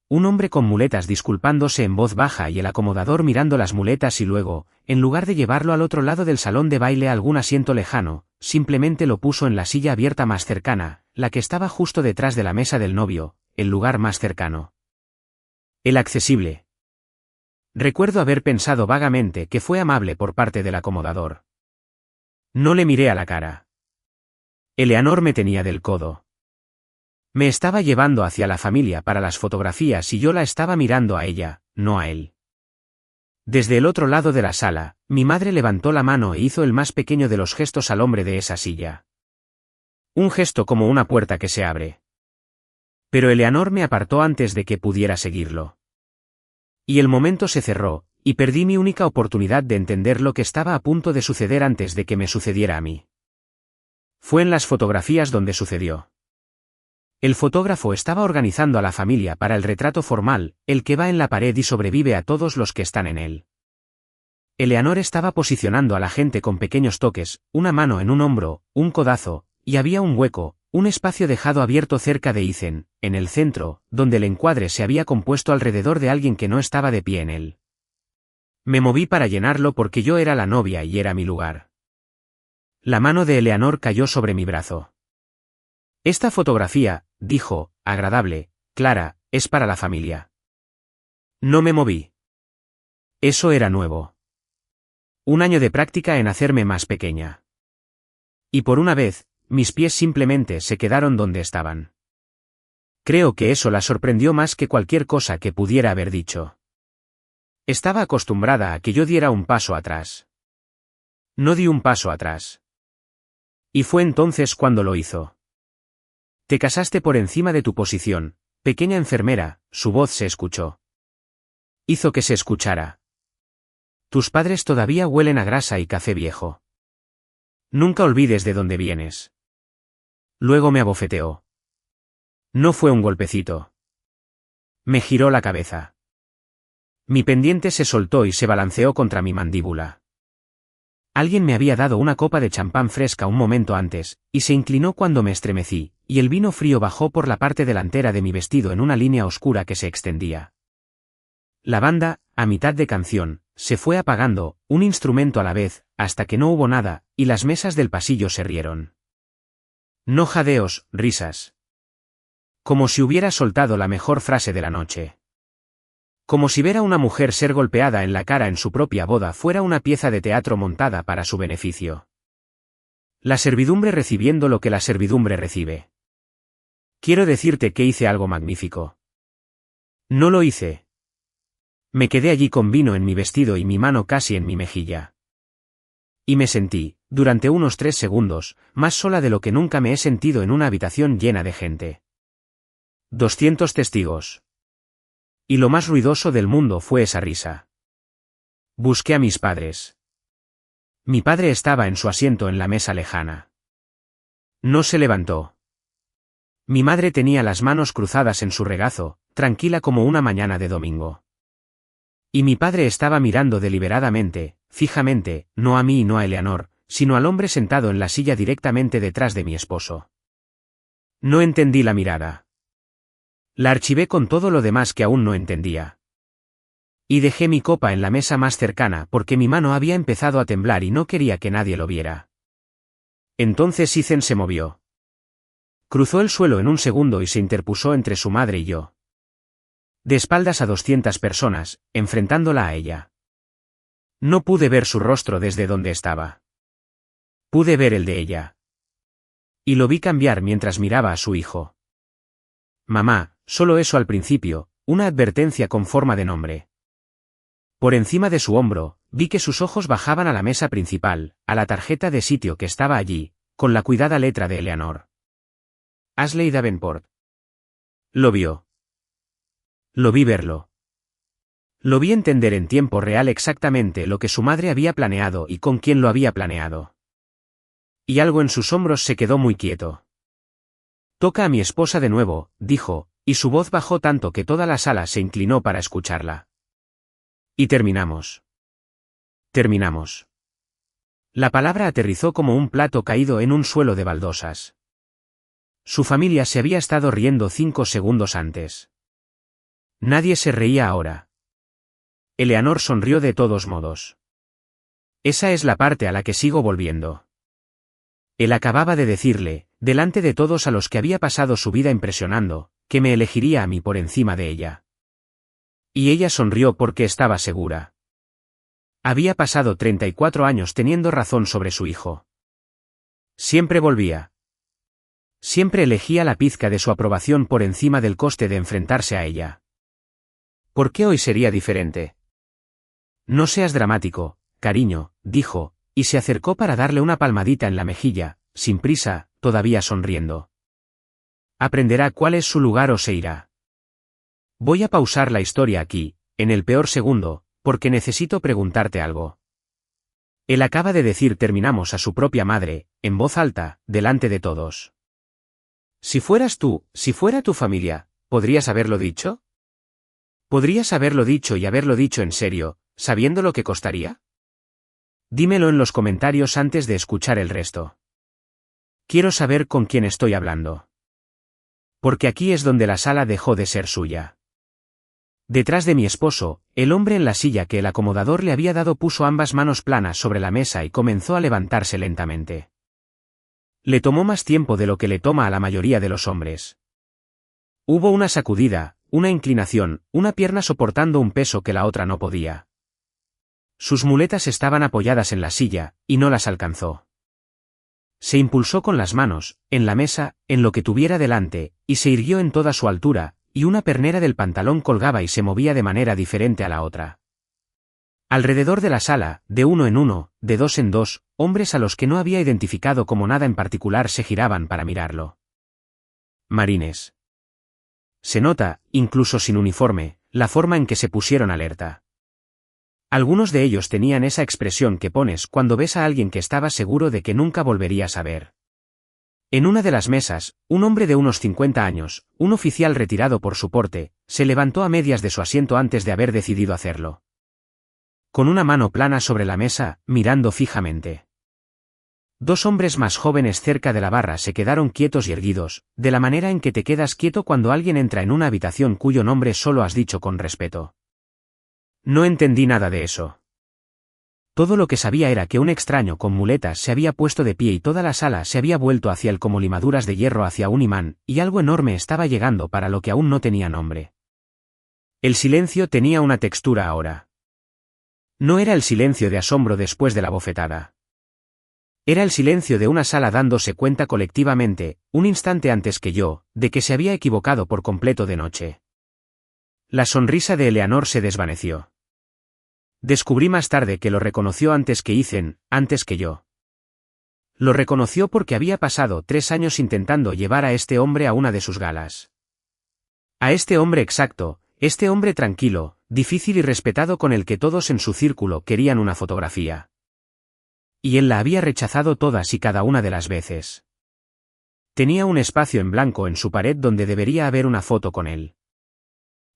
Un hombre con muletas disculpándose en voz baja y el acomodador mirando las muletas y luego, en lugar de llevarlo al otro lado del salón de baile a algún asiento lejano, simplemente lo puso en la silla abierta más cercana, la que estaba justo detrás de la mesa del novio, el lugar más cercano. El accesible. Recuerdo haber pensado vagamente que fue amable por parte del acomodador. No le miré a la cara. Eleanor me tenía del codo. Me estaba llevando hacia la familia para las fotografías y yo la estaba mirando a ella, no a él. Desde el otro lado de la sala, mi madre levantó la mano e hizo el más pequeño de los gestos al hombre de esa silla. Un gesto como una puerta que se abre. Pero Eleanor me apartó antes de que pudiera seguirlo. Y el momento se cerró, y perdí mi única oportunidad de entender lo que estaba a punto de suceder antes de que me sucediera a mí. Fue en las fotografías donde sucedió. El fotógrafo estaba organizando a la familia para el retrato formal, el que va en la pared y sobrevive a todos los que están en él. Eleanor estaba posicionando a la gente con pequeños toques, una mano en un hombro, un codazo, y había un hueco, un espacio dejado abierto cerca de Ethan, en el centro, donde el encuadre se había compuesto alrededor de alguien que no estaba de pie en él. Me moví para llenarlo porque yo era la novia y era mi lugar. La mano de Eleanor cayó sobre mi brazo. Esta fotografía, dijo, agradable, Clara, es para la familia. No me moví. Eso era nuevo. Un año de práctica en hacerme más pequeña. Y por una vez, mis pies simplemente se quedaron donde estaban. Creo que eso la sorprendió más que cualquier cosa que pudiera haber dicho. Estaba acostumbrada a que yo diera un paso atrás. No di un paso atrás. Y fue entonces cuando lo hizo. Te casaste por encima de tu posición, pequeña enfermera, su voz se escuchó. Hizo que se escuchara. Tus padres todavía huelen a grasa y café viejo. Nunca olvides de dónde vienes. Luego me abofeteó. No fue un golpecito. Me giró la cabeza. Mi pendiente se soltó y se balanceó contra mi mandíbula. Alguien me había dado una copa de champán fresca un momento antes, y se inclinó cuando me estremecí, y el vino frío bajó por la parte delantera de mi vestido en una línea oscura que se extendía. La banda, a mitad de canción, se fue apagando, un instrumento a la vez, hasta que no hubo nada, y las mesas del pasillo se rieron. No jadeos, risas. Como si hubiera soltado la mejor frase de la noche. Como si ver a una mujer ser golpeada en la cara en su propia boda fuera una pieza de teatro montada para su beneficio. La servidumbre recibiendo lo que la servidumbre recibe. Quiero decirte que hice algo magnífico. No lo hice. Me quedé allí con vino en mi vestido y mi mano casi en mi mejilla. Y me sentí, durante unos 3 segundos, más sola de lo que nunca me he sentido en una habitación llena de gente. 200 testigos. Y lo más ruidoso del mundo fue esa risa. Busqué a mis padres. Mi padre estaba en su asiento en la mesa lejana. No se levantó. Mi madre tenía las manos cruzadas en su regazo, tranquila como una mañana de domingo. Y mi padre estaba mirando deliberadamente, fijamente, no a mí y no a Eleanor, sino al hombre sentado en la silla directamente detrás de mi esposo. No entendí la mirada. La archivé con todo lo demás que aún no entendía. Y dejé mi copa en la mesa más cercana porque mi mano había empezado a temblar y no quería que nadie lo viera. Entonces Ethan se movió. Cruzó el suelo en un segundo y se interpuso entre su madre y yo. De espaldas a 200 personas, enfrentándola a ella. No pude ver su rostro desde donde estaba. Pude ver el de ella. Y lo vi cambiar mientras miraba a su hijo. Mamá, solo eso al principio, una advertencia con forma de nombre. Por encima de su hombro, vi que sus ojos bajaban a la mesa principal, a la tarjeta de sitio que estaba allí, con la cuidada letra de Eleanor. Ashley Davenport. Lo vio. Lo vi verlo. Lo vi entender en tiempo real exactamente lo que su madre había planeado y con quién lo había planeado. Y algo en sus hombros se quedó muy quieto. Toca a mi esposa de nuevo, dijo, y su voz bajó tanto que toda la sala se inclinó para escucharla. Y terminamos. Terminamos. La palabra aterrizó como un plato caído en un suelo de baldosas. Su familia se había estado riendo 5 segundos antes. Nadie se reía ahora. Eleanor sonrió de todos modos. Esa es la parte a la que sigo volviendo. Él acababa de decirle, delante de todos a los que había pasado su vida impresionando, que me elegiría a mí por encima de ella. Y ella sonrió porque estaba segura. Había pasado 34 años teniendo razón sobre su hijo. Siempre volvía. Siempre elegía la pizca de su aprobación por encima del coste de enfrentarse a ella. ¿Por qué hoy sería diferente? No seas dramático, cariño, dijo, y se acercó para darle una palmadita en la mejilla, sin prisa, todavía sonriendo. Aprenderá cuál es su lugar o se irá. Voy a pausar la historia aquí, en el peor segundo, porque necesito preguntarte algo. Él acaba de decir terminamos a su propia madre, en voz alta, delante de todos. Si fueras tú, si fuera tu familia, ¿podrías haberlo dicho? ¿Podrías haberlo dicho y haberlo dicho en serio, sabiendo lo que costaría? Dímelo en los comentarios antes de escuchar el resto. Quiero saber con quién estoy hablando. Porque aquí es donde la sala dejó de ser suya. Detrás de mi esposo, el hombre en la silla que el acomodador le había dado puso ambas manos planas sobre la mesa y comenzó a levantarse lentamente. Le tomó más tiempo de lo que le toma a la mayoría de los hombres. Hubo una sacudida, una inclinación, una pierna soportando un peso que la otra no podía. Sus muletas estaban apoyadas en la silla, y no las alcanzó. Se impulsó con las manos, en la mesa, en lo que tuviera delante, y se irguió en toda su altura, y una pernera del pantalón colgaba y se movía de manera diferente a la otra. Alrededor de la sala, de uno en uno, de dos en dos, hombres a los que no había identificado como nada en particular se giraban para mirarlo. Marines. Se nota, incluso sin uniforme, la forma en que se pusieron alerta. Algunos de ellos tenían esa expresión que pones cuando ves a alguien que estaba seguro de que nunca volverías a ver. En una de las mesas, un hombre de unos 50 años, un oficial retirado por su porte, se levantó a medias de su asiento antes de haber decidido hacerlo. Con una mano plana sobre la mesa, mirando fijamente. Dos hombres más jóvenes cerca de la barra se quedaron quietos y erguidos, de la manera en que te quedas quieto cuando alguien entra en una habitación cuyo nombre solo has dicho con respeto. No entendí nada de eso. Todo lo que sabía era que un extraño con muletas se había puesto de pie y toda la sala se había vuelto hacia él como limaduras de hierro hacia un imán, y algo enorme estaba llegando para lo que aún no tenía nombre. El silencio tenía una textura ahora. No era el silencio de asombro después de la bofetada. Era el silencio de una sala dándose cuenta colectivamente, un instante antes que yo, de que se había equivocado por completo de noche. La sonrisa de Eleanor se desvaneció. Descubrí más tarde que lo reconoció antes que Ethan, antes que yo. Lo reconoció porque había pasado 3 años intentando llevar a este hombre a una de sus galas. A este hombre exacto, este hombre tranquilo, difícil y respetado con el que todos en su círculo querían una fotografía. Y él la había rechazado todas y cada una de las veces. Tenía un espacio en blanco en su pared donde debería haber una foto con él.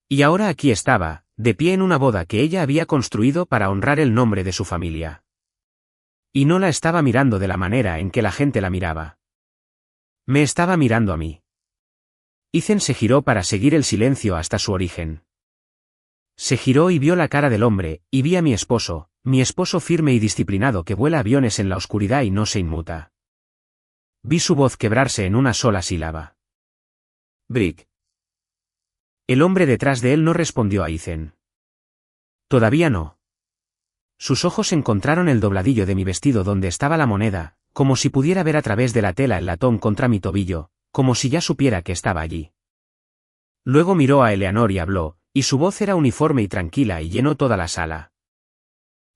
Y ahora aquí estaba, de pie en una boda que ella había construido para honrar el nombre de su familia. Y no la estaba mirando de la manera en que la gente la miraba. Me estaba mirando a mí. Ethan se giró para seguir el silencio hasta su origen. Se giró y vio la cara del hombre, y vi a mi esposo firme y disciplinado que vuela aviones en la oscuridad y no se inmuta. Vi su voz quebrarse en una sola sílaba. Brick. El hombre detrás de él no respondió a Ethan. Todavía no. Sus ojos encontraron el dobladillo de mi vestido donde estaba la moneda, como si pudiera ver a través de la tela el latón contra mi tobillo, como si ya supiera que estaba allí. Luego miró a Eleanor y habló, y su voz era uniforme y tranquila y llenó toda la sala.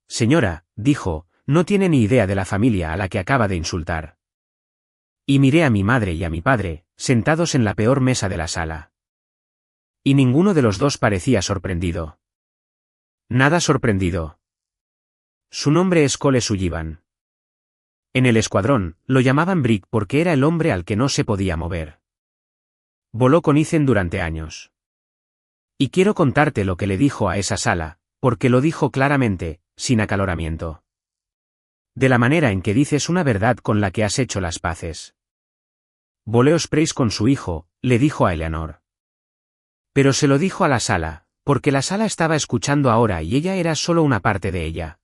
Señora, dijo, no tiene ni idea de la familia a la que acaba de insultar. Y miré a mi madre y a mi padre, sentados en la peor mesa de la sala. Y ninguno de los dos parecía sorprendido. Nada sorprendido. Su nombre es Cole Sullivan. En el escuadrón, lo llamaban Brick porque era el hombre al que no se podía mover. Voló con Ethan durante años. Y quiero contarte lo que le dijo a esa sala, porque lo dijo claramente, sin acaloramiento. De la manera en que dices una verdad con la que has hecho las paces. Volé Ospreys con su hijo, le dijo a Eleanor. Pero se lo dijo a la sala, porque la sala estaba escuchando ahora y ella era solo una parte de ella.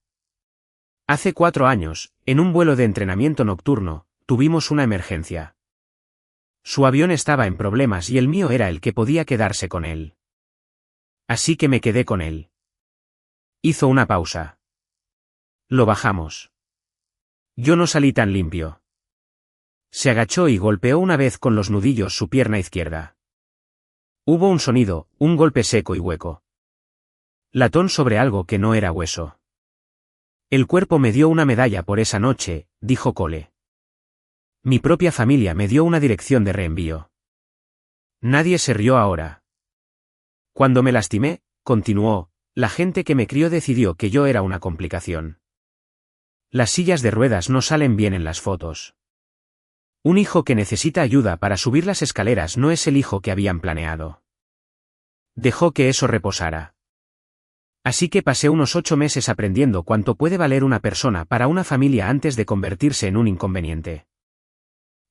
Hace 4 años, en un vuelo de entrenamiento nocturno, tuvimos una emergencia. Su avión estaba en problemas y el mío era el que podía quedarse con él. Así que me quedé con él. Hizo una pausa. Lo bajamos. Yo no salí tan limpio. Se agachó y golpeó una vez con los nudillos su pierna izquierda. Hubo un sonido, un golpe seco y hueco. Latón sobre algo que no era hueso. El cuerpo me dio una medalla por esa noche, dijo Cole. Mi propia familia me dio una dirección de reenvío. Nadie se rió ahora. Cuando me lastimé, continuó, la gente que me crió decidió que yo era una complicación. Las sillas de ruedas no salen bien en las fotos. Un hijo que necesita ayuda para subir las escaleras no es el hijo que habían planeado. Dejó que eso reposara. Así que pasé unos 8 meses aprendiendo cuánto puede valer una persona para una familia antes de convertirse en un inconveniente.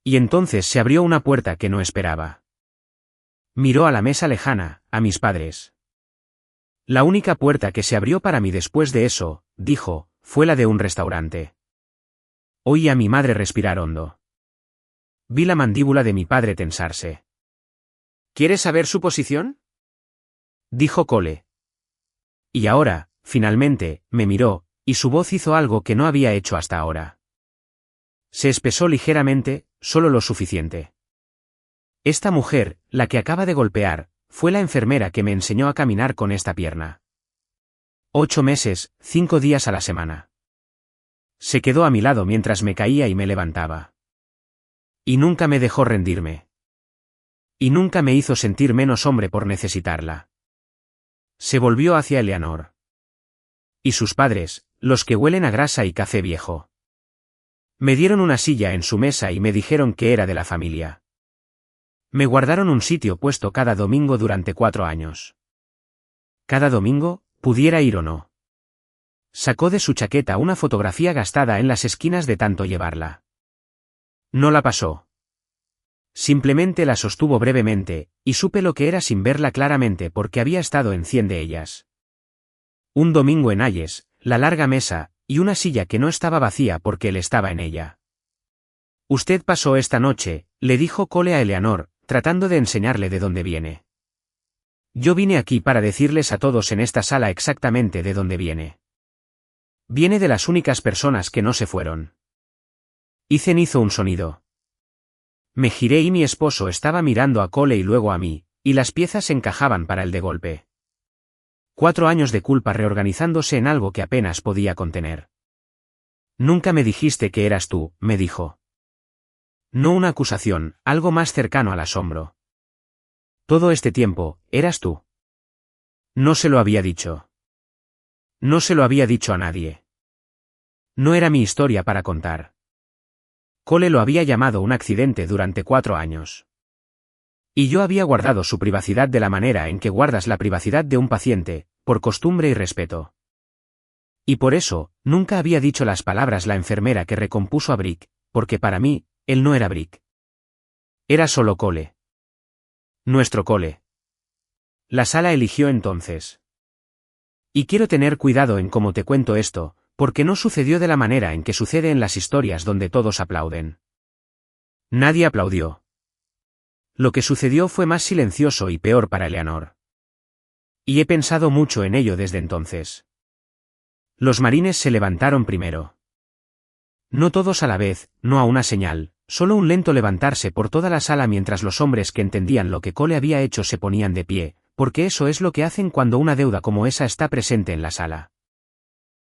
Y entonces se abrió una puerta que no esperaba. Miró a la mesa lejana, a mis padres. La única puerta que se abrió para mí después de eso, dijo, fue la de un restaurante. Oí a mi madre respirar hondo. Vi la mandíbula de mi padre tensarse. ¿Quieres saber su posición?, dijo Cole. Y ahora, finalmente, me miró, y su voz hizo algo que no había hecho hasta ahora. Se espesó ligeramente, solo lo suficiente. Esta mujer, la que acaba de golpear, fue la enfermera que me enseñó a caminar con esta pierna. 8 meses, 5 días a la semana. Se quedó a mi lado mientras me caía y me levantaba. Y nunca me dejó rendirme. Y nunca me hizo sentir menos hombre por necesitarla. Se volvió hacia Eleanor. Y sus padres, los que huelen a grasa y café viejo. Me dieron una silla en su mesa y me dijeron que era de la familia. Me guardaron un sitio puesto cada domingo durante 4 años. Cada domingo, pudiera ir o no. Sacó de su chaqueta una fotografía gastada en las esquinas de tanto llevarla. No la pasó. Simplemente la sostuvo brevemente, y supe lo que era sin verla claramente porque había estado en 100 de ellas. Un domingo en Ayes, la larga mesa, y una silla que no estaba vacía porque él estaba en ella. Usted pasó esta noche, le dijo Cole a Eleanor, tratando de enseñarle de dónde viene. Yo vine aquí para decirles a todos en esta sala exactamente de dónde viene. Viene de las únicas personas que no se fueron. Ethan hizo un sonido. Me giré y mi esposo estaba mirando a Cole y luego a mí, y las piezas encajaban para el de golpe. 4 años de culpa reorganizándose en algo que apenas podía contener. Nunca me dijiste que eras tú, me dijo. No una acusación, algo más cercano al asombro. Todo este tiempo, eras tú. No se lo había dicho. No se lo había dicho a nadie. No era mi historia para contar. Cole lo había llamado un accidente durante 4 años. Y yo había guardado su privacidad de la manera en que guardas la privacidad de un paciente, por costumbre y respeto. Y por eso, nunca había dicho las palabras la enfermera que recompuso a Brick, porque para mí, él no era Brick. Era solo Cole. Nuestro Cole. La sala eligió entonces. Y quiero tener cuidado en cómo te cuento esto, porque no sucedió de la manera en que sucede en las historias donde todos aplauden. Nadie aplaudió. Lo que sucedió fue más silencioso y peor para Eleanor. Y he pensado mucho en ello desde entonces. Los marines se levantaron primero. No todos a la vez, no a una señal, solo un lento levantarse por toda la sala mientras los hombres que entendían lo que Cole había hecho se ponían de pie, porque eso es lo que hacen cuando una deuda como esa está presente en la sala.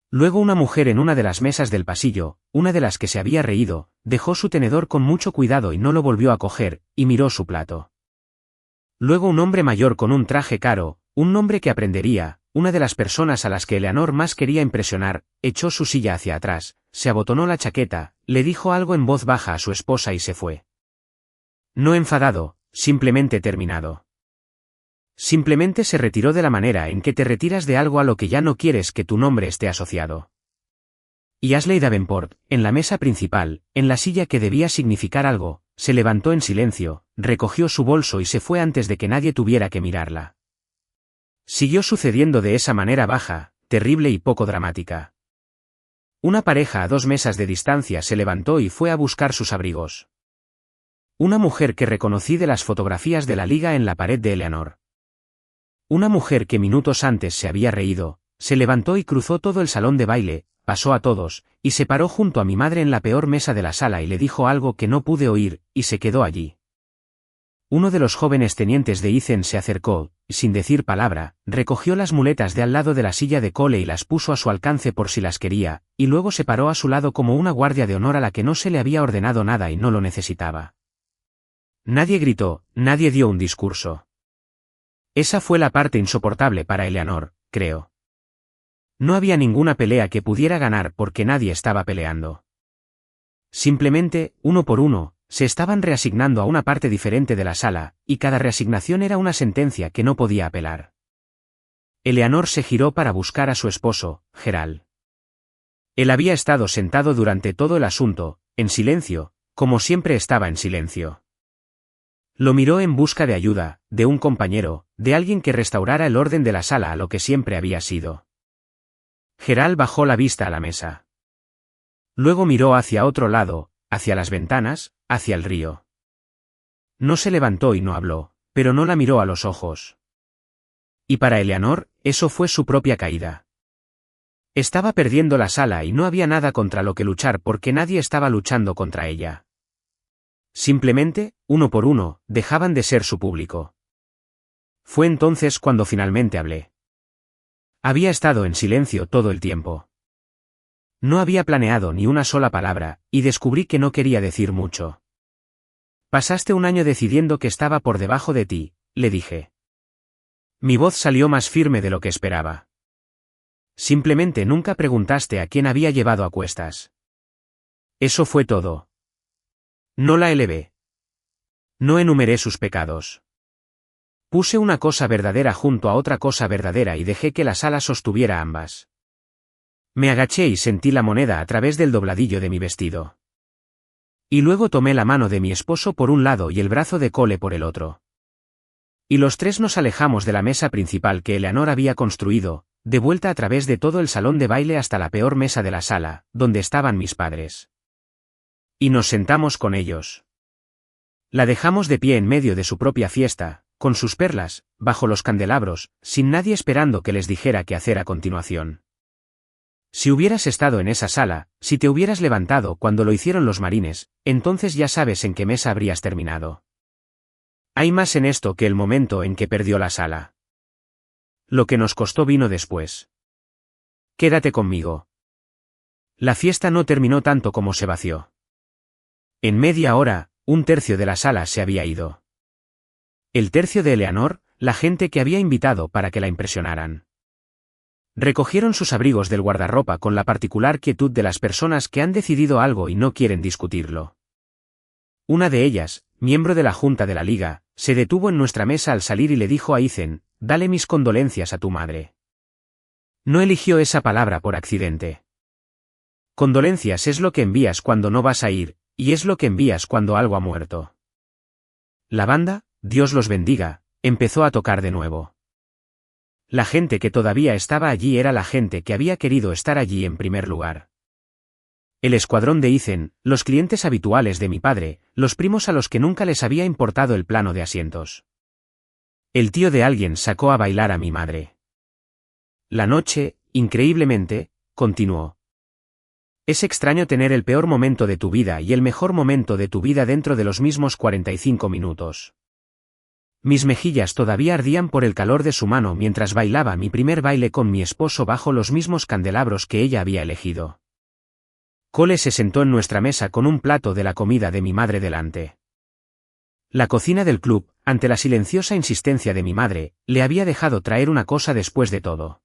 Luego una mujer en una de las mesas del pasillo, una de las que se había reído, dejó su tenedor con mucho cuidado y no lo volvió a coger, y miró su plato. Luego un hombre mayor con un traje caro, un nombre que aprendería, una de las personas a las que Eleanor más quería impresionar, echó su silla hacia atrás, se abotonó la chaqueta, le dijo algo en voz baja a su esposa y se fue. No enfadado, simplemente terminado. Simplemente se retiró de la manera en que te retiras de algo a lo que ya no quieres que tu nombre esté asociado. Y Ashley Davenport, en la mesa principal, en la silla que debía significar algo, se levantó en silencio, recogió su bolso y se fue antes de que nadie tuviera que mirarla. Siguió sucediendo de esa manera baja, terrible y poco dramática. Una pareja a 2 mesas de distancia se levantó y fue a buscar sus abrigos. Una mujer que reconocí de las fotografías de la liga en la pared de Eleanor. Una mujer que minutos antes se había reído, se levantó y cruzó todo el salón de baile, pasó a todos, y se paró junto a mi madre en la peor mesa de la sala y le dijo algo que no pude oír, y se quedó allí. Uno de los jóvenes tenientes de Ethan se acercó, sin decir palabra, recogió las muletas de al lado de la silla de Cole y las puso a su alcance por si las quería, y luego se paró a su lado como una guardia de honor a la que no se le había ordenado nada y no lo necesitaba. Nadie gritó, nadie dio un discurso. Esa fue la parte insoportable para Eleanor, creo. No había ninguna pelea que pudiera ganar porque nadie estaba peleando. Simplemente, uno por uno, se estaban reasignando a una parte diferente de la sala, y cada reasignación era una sentencia que no podía apelar. Eleanor se giró para buscar a su esposo, Gerald. Él había estado sentado durante todo el asunto, en silencio, como siempre estaba en silencio. Lo miró en busca de ayuda, de un compañero, de alguien que restaurara el orden de la sala a lo que siempre había sido. Gerald bajó la vista a la mesa. Luego miró hacia otro lado, hacia las ventanas, hacia el río. No se levantó y no habló, pero no la miró a los ojos. Y para Eleanor, eso fue su propia caída. Estaba perdiendo la sala y no había nada contra lo que luchar porque nadie estaba luchando contra ella. Simplemente, uno por uno, dejaban de ser su público. Fue entonces cuando finalmente hablé. Había estado en silencio todo el tiempo. No había planeado ni una sola palabra, y descubrí que no quería decir mucho. Pasaste un año decidiendo que estaba por debajo de ti, le dije. Mi voz salió más firme de lo que esperaba. Simplemente nunca preguntaste a quién había llevado a cuestas. Eso fue todo. No la elevé. No enumeré sus pecados. Puse una cosa verdadera junto a otra cosa verdadera y dejé que la sala sostuviera ambas. Me agaché y sentí la moneda a través del dobladillo de mi vestido. Y luego tomé la mano de mi esposo por un lado y el brazo de Cole por el otro. Y los tres nos alejamos de la mesa principal que Eleanor había construido, de vuelta a través de todo el salón de baile hasta la peor mesa de la sala, donde estaban mis padres. Y nos sentamos con ellos. La dejamos de pie en medio de su propia fiesta, con sus perlas, bajo los candelabros, sin nadie esperando que les dijera qué hacer a continuación. Si hubieras estado en esa sala, si te hubieras levantado cuando lo hicieron los marines, entonces ya sabes en qué mesa habrías terminado. Hay más en esto que el momento en que perdió la sala. Lo que nos costó vino después. Quédate conmigo. La fiesta no terminó tanto como se vació. En media hora, un tercio de la sala se había ido. El tercio de Eleanor, la gente que había invitado para que la impresionaran. Recogieron sus abrigos del guardarropa con la particular quietud de las personas que han decidido algo y no quieren discutirlo. Una de ellas, miembro de la junta de la liga, se detuvo en nuestra mesa al salir y le dijo a Ethan, «Dale mis condolencias a tu madre». No eligió esa palabra por accidente. Condolencias es lo que envías cuando no vas a ir, y es lo que envías cuando algo ha muerto. La banda, Dios los bendiga, empezó a tocar de nuevo. La gente que todavía estaba allí era la gente que había querido estar allí en primer lugar. El escuadrón de Ethan, los clientes habituales de mi padre, los primos a los que nunca les había importado el plano de asientos. El tío de alguien sacó a bailar a mi madre. La noche, increíblemente, continuó. Es extraño tener el peor momento de tu vida y el mejor momento de tu vida dentro de los mismos 45 minutos. Mis mejillas todavía ardían por el calor de su mano mientras bailaba mi primer baile con mi esposo bajo los mismos candelabros que ella había elegido. Cole se sentó en nuestra mesa con un plato de la comida de mi madre delante. La cocina del club, ante la silenciosa insistencia de mi madre, le había dejado traer una cosa después de todo.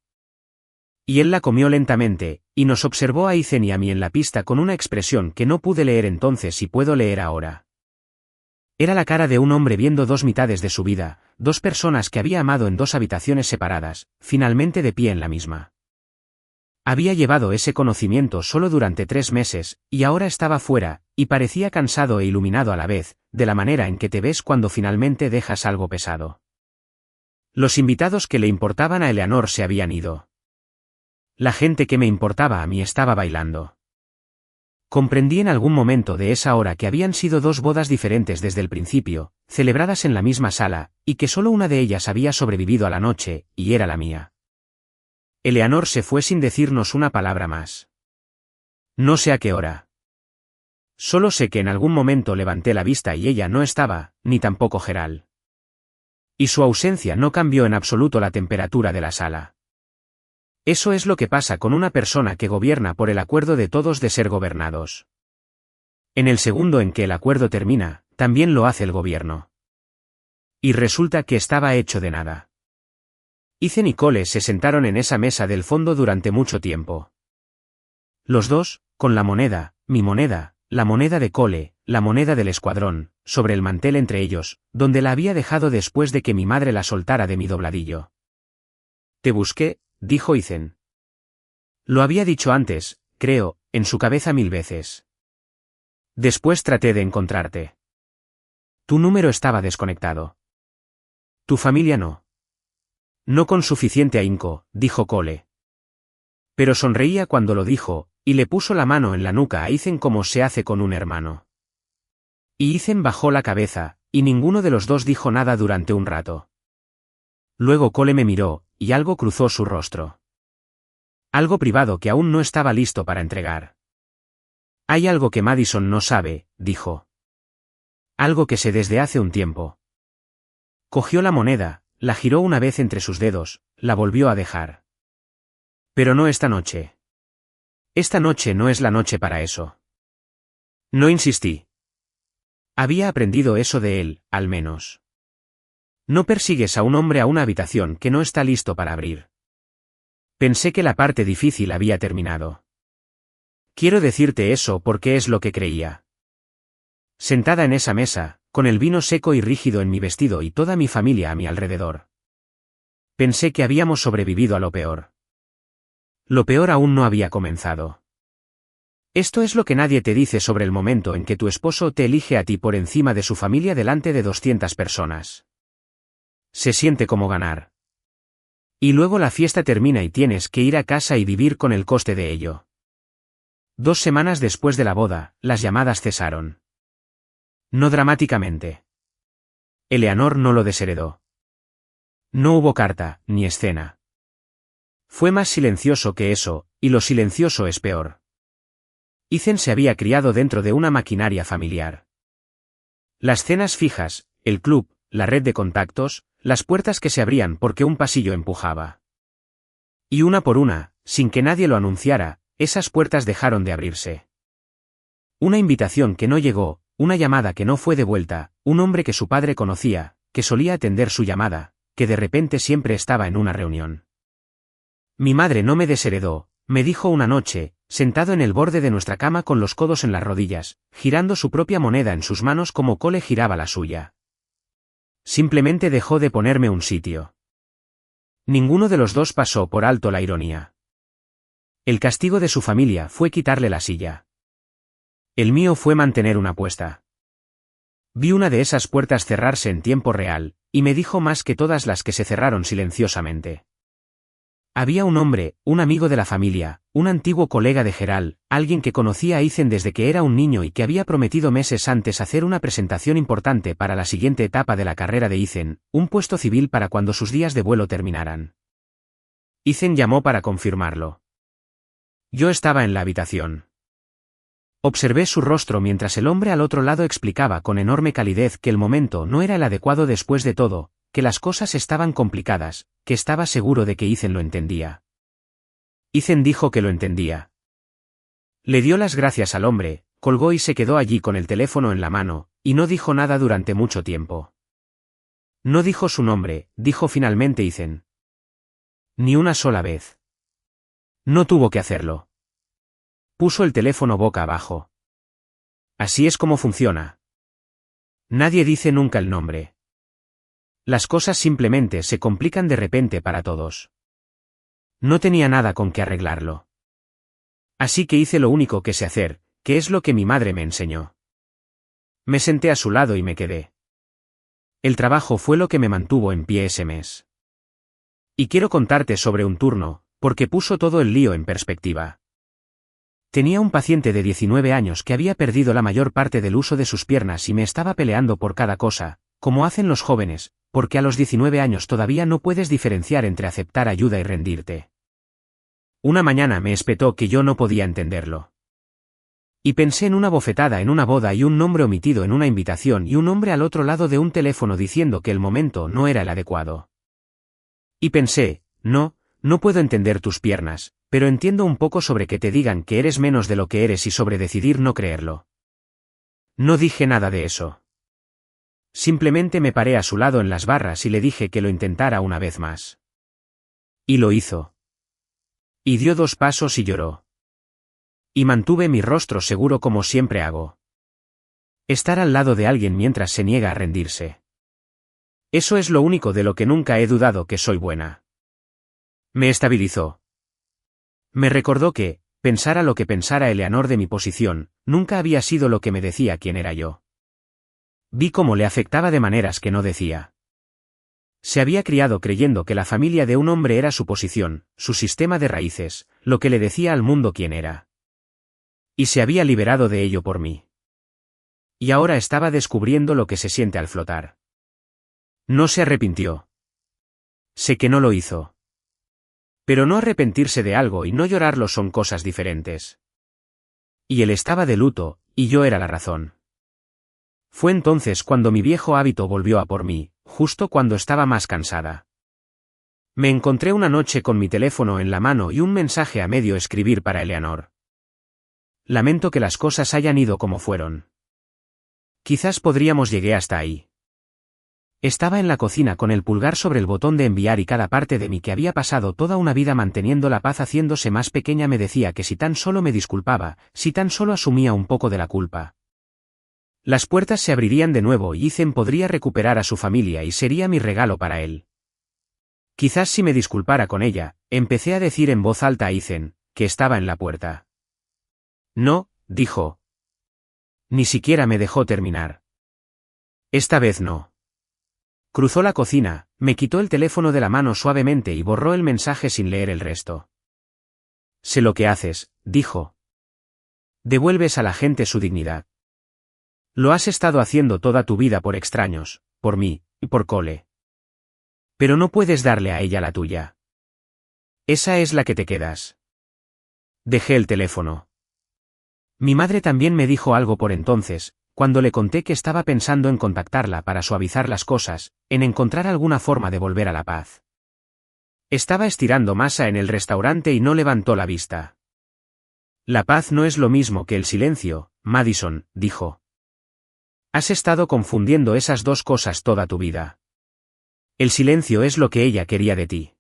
Y él la comió lentamente, y nos observó a Ethan y a mí en la pista con una expresión que no pude leer entonces y puedo leer ahora. Era la cara de un hombre viendo dos mitades de su vida, dos personas que había amado en dos habitaciones separadas, finalmente de pie en la misma. Había llevado ese conocimiento solo durante 3 meses, y ahora estaba fuera, y parecía cansado e iluminado a la vez, de la manera en que te ves cuando finalmente dejas algo pesado. Los invitados que le importaban a Eleanor se habían ido. La gente que me importaba a mí estaba bailando. Comprendí en algún momento de esa hora que habían sido 2 bodas diferentes desde el principio, celebradas en la misma sala, y que solo una de ellas había sobrevivido a la noche, y era la mía. Eleanor se fue sin decirnos una palabra más. No sé a qué hora. Solo sé que en algún momento levanté la vista y ella no estaba, ni tampoco Gerald. Y su ausencia no cambió en absoluto la temperatura de la sala. Eso es lo que pasa con una persona que gobierna por el acuerdo de todos de ser gobernados. En el segundo en que el acuerdo termina, también lo hace el gobierno. Y resulta que estaba hecho de nada. Ethan y Cole se sentaron en esa mesa del fondo durante mucho tiempo. Los dos, con la moneda, mi moneda, la moneda de Cole, la moneda del escuadrón, sobre el mantel entre ellos, donde la había dejado después de que mi madre la soltara de mi dobladillo. Te busqué, dijo Ethan. Lo había dicho antes, creo, en su cabeza 1000 veces. Después traté de encontrarte. Tu número estaba desconectado. Tu familia no. No con suficiente ahínco, dijo Cole. Pero sonreía cuando lo dijo, y le puso la mano en la nuca a Ethan como se hace con un hermano. Y Ethan bajó la cabeza, y ninguno de los dos dijo nada durante un rato. Luego Cole me miró, y algo cruzó su rostro. Algo privado que aún no estaba listo para entregar. Hay algo que Madison no sabe, dijo. Algo que sé desde hace un tiempo. Cogió la moneda, la giró una vez entre sus dedos, la volvió a dejar. Pero no esta noche. Esta noche no es la noche para eso. No insistí. Había aprendido eso de él, al menos. No persigues a un hombre a una habitación que no está listo para abrir. Pensé que la parte difícil había terminado. Quiero decirte eso porque es lo que creía. Sentada en esa mesa, con el vino seco y rígido en mi vestido y toda mi familia a mi alrededor. Pensé que habíamos sobrevivido a lo peor. Lo peor aún no había comenzado. Esto es lo que nadie te dice sobre el momento en que tu esposo te elige a ti por encima de su familia delante de 200 personas. Se siente como ganar. Y luego la fiesta termina y tienes que ir a casa y vivir con el coste de ello. 2 semanas después de la boda, las llamadas cesaron. No dramáticamente. Eleanor no lo desheredó. No hubo carta, ni escena. Fue más silencioso que eso, y lo silencioso es peor. Ethan se había criado dentro de una maquinaria familiar. Las cenas fijas, el club, la red de contactos, las puertas que se abrían porque un pasillo empujaba. Y una por una, sin que nadie lo anunciara, esas puertas dejaron de abrirse. Una invitación que no llegó, una llamada que no fue devuelta, un hombre que su padre conocía, que solía atender su llamada, que de repente siempre estaba en una reunión. Mi madre no me desheredó, me dijo una noche, sentado en el borde de nuestra cama con los codos en las rodillas, girando su propia moneda en sus manos como Cole giraba la suya. Simplemente dejó de ponerme un sitio. Ninguno de los dos pasó por alto la ironía. El castigo de su familia fue quitarle la silla. El mío fue mantener una apuesta. Vi una de esas puertas cerrarse en tiempo real, y me dijo más que todas las que se cerraron silenciosamente. Había un hombre, un amigo de la familia, un antiguo colega de Gerald, alguien que conocía a Ethan desde que era un niño y que había prometido meses antes hacer una presentación importante para la siguiente etapa de la carrera de Ethan, un puesto civil para cuando sus días de vuelo terminaran. Ethan llamó para confirmarlo. Yo estaba en la habitación. Observé su rostro mientras el hombre al otro lado explicaba con enorme calidez que el momento no era el adecuado después de todo, que las cosas estaban complicadas, que estaba seguro de que Ethan lo entendía. Ethan dijo que lo entendía. Le dio las gracias al hombre, colgó y se quedó allí con el teléfono en la mano, y no dijo nada durante mucho tiempo. No dijo su nombre, dijo finalmente Ethan. Ni una sola vez. No tuvo que hacerlo. Puso el teléfono boca abajo. Así es como funciona. Nadie dice nunca el nombre. Las cosas simplemente se complican de repente para todos. No tenía nada con que arreglarlo. Así que hice lo único que sé hacer, que es lo que mi madre me enseñó. Me senté a su lado y me quedé. El trabajo fue lo que me mantuvo en pie ese mes. Y quiero contarte sobre un turno, porque puso todo el lío en perspectiva. Tenía un paciente de 19 años que había perdido la mayor parte del uso de sus piernas y me estaba peleando por cada cosa, como hacen los jóvenes, porque a los 19 años todavía no puedes diferenciar entre aceptar ayuda y rendirte. Una mañana me espetó que yo no podía entenderlo. Y pensé en una bofetada en una boda y un nombre omitido en una invitación y un hombre al otro lado de un teléfono diciendo que el momento no era el adecuado. Y pensé, no puedo entender tus piernas, pero entiendo un poco sobre que te digan que eres menos de lo que eres y sobre decidir no creerlo. No dije nada de eso. Simplemente me paré a su lado en las barras y le dije que lo intentara una vez más. Y lo hizo. Y dio 2 pasos y lloró. Y mantuve mi rostro seguro como siempre hago. Estar al lado de alguien mientras se niega a rendirse. Eso es lo único de lo que nunca he dudado que soy buena. Me estabilizó. Me recordó que, pensara lo que pensara Eleanor de mi posición, nunca había sido lo que me decía quién era yo. Vi cómo le afectaba de maneras que no decía. Se había criado creyendo que la familia de un hombre era su posición, su sistema de raíces, lo que le decía al mundo quién era. Y se había liberado de ello por mí. y ahora estaba descubriendo lo que se siente al flotar. No se arrepintió. Sé que no lo hizo. Pero no arrepentirse de algo y no llorarlo son cosas diferentes. Y él estaba de luto, y yo era la razón. Fue entonces cuando mi viejo hábito volvió a por mí, justo cuando estaba más cansada. Me encontré una noche con mi teléfono en la mano y un mensaje a medio escribir para Eleanor. Lamento que las cosas hayan ido como fueron. Quizás podríamos llegar hasta ahí. Estaba en la cocina con el pulgar sobre el botón de enviar y cada parte de mí que había pasado toda una vida manteniendo la paz haciéndose más pequeña me decía que si tan solo me disculpaba, si tan solo asumía un poco de la culpa. Las puertas se abrirían de nuevo y Ethan podría recuperar a su familia y sería mi regalo para él. Quizás si me disculpara con ella, empecé a decir en voz alta a Ethan, que estaba en la puerta. No, dijo. Ni siquiera me dejó terminar. Esta vez no. Cruzó la cocina, me quitó el teléfono de la mano suavemente y borró el mensaje sin leer el resto. Sé lo que haces, dijo. Devuelves a la gente su dignidad. Lo has estado haciendo toda tu vida por extraños, por mí, y por Cole. Pero no puedes darle a ella la tuya. Esa es la que te quedas. Dejé el teléfono. Mi madre también me dijo algo por entonces, cuando le conté que estaba pensando en contactarla para suavizar las cosas, en encontrar alguna forma de volver a la paz. Estaba estirando masa en el restaurante y no levantó la vista. La paz no es lo mismo que el silencio, Madison, dijo. Has estado confundiendo esas dos cosas toda tu vida. El silencio es lo que ella quería de ti.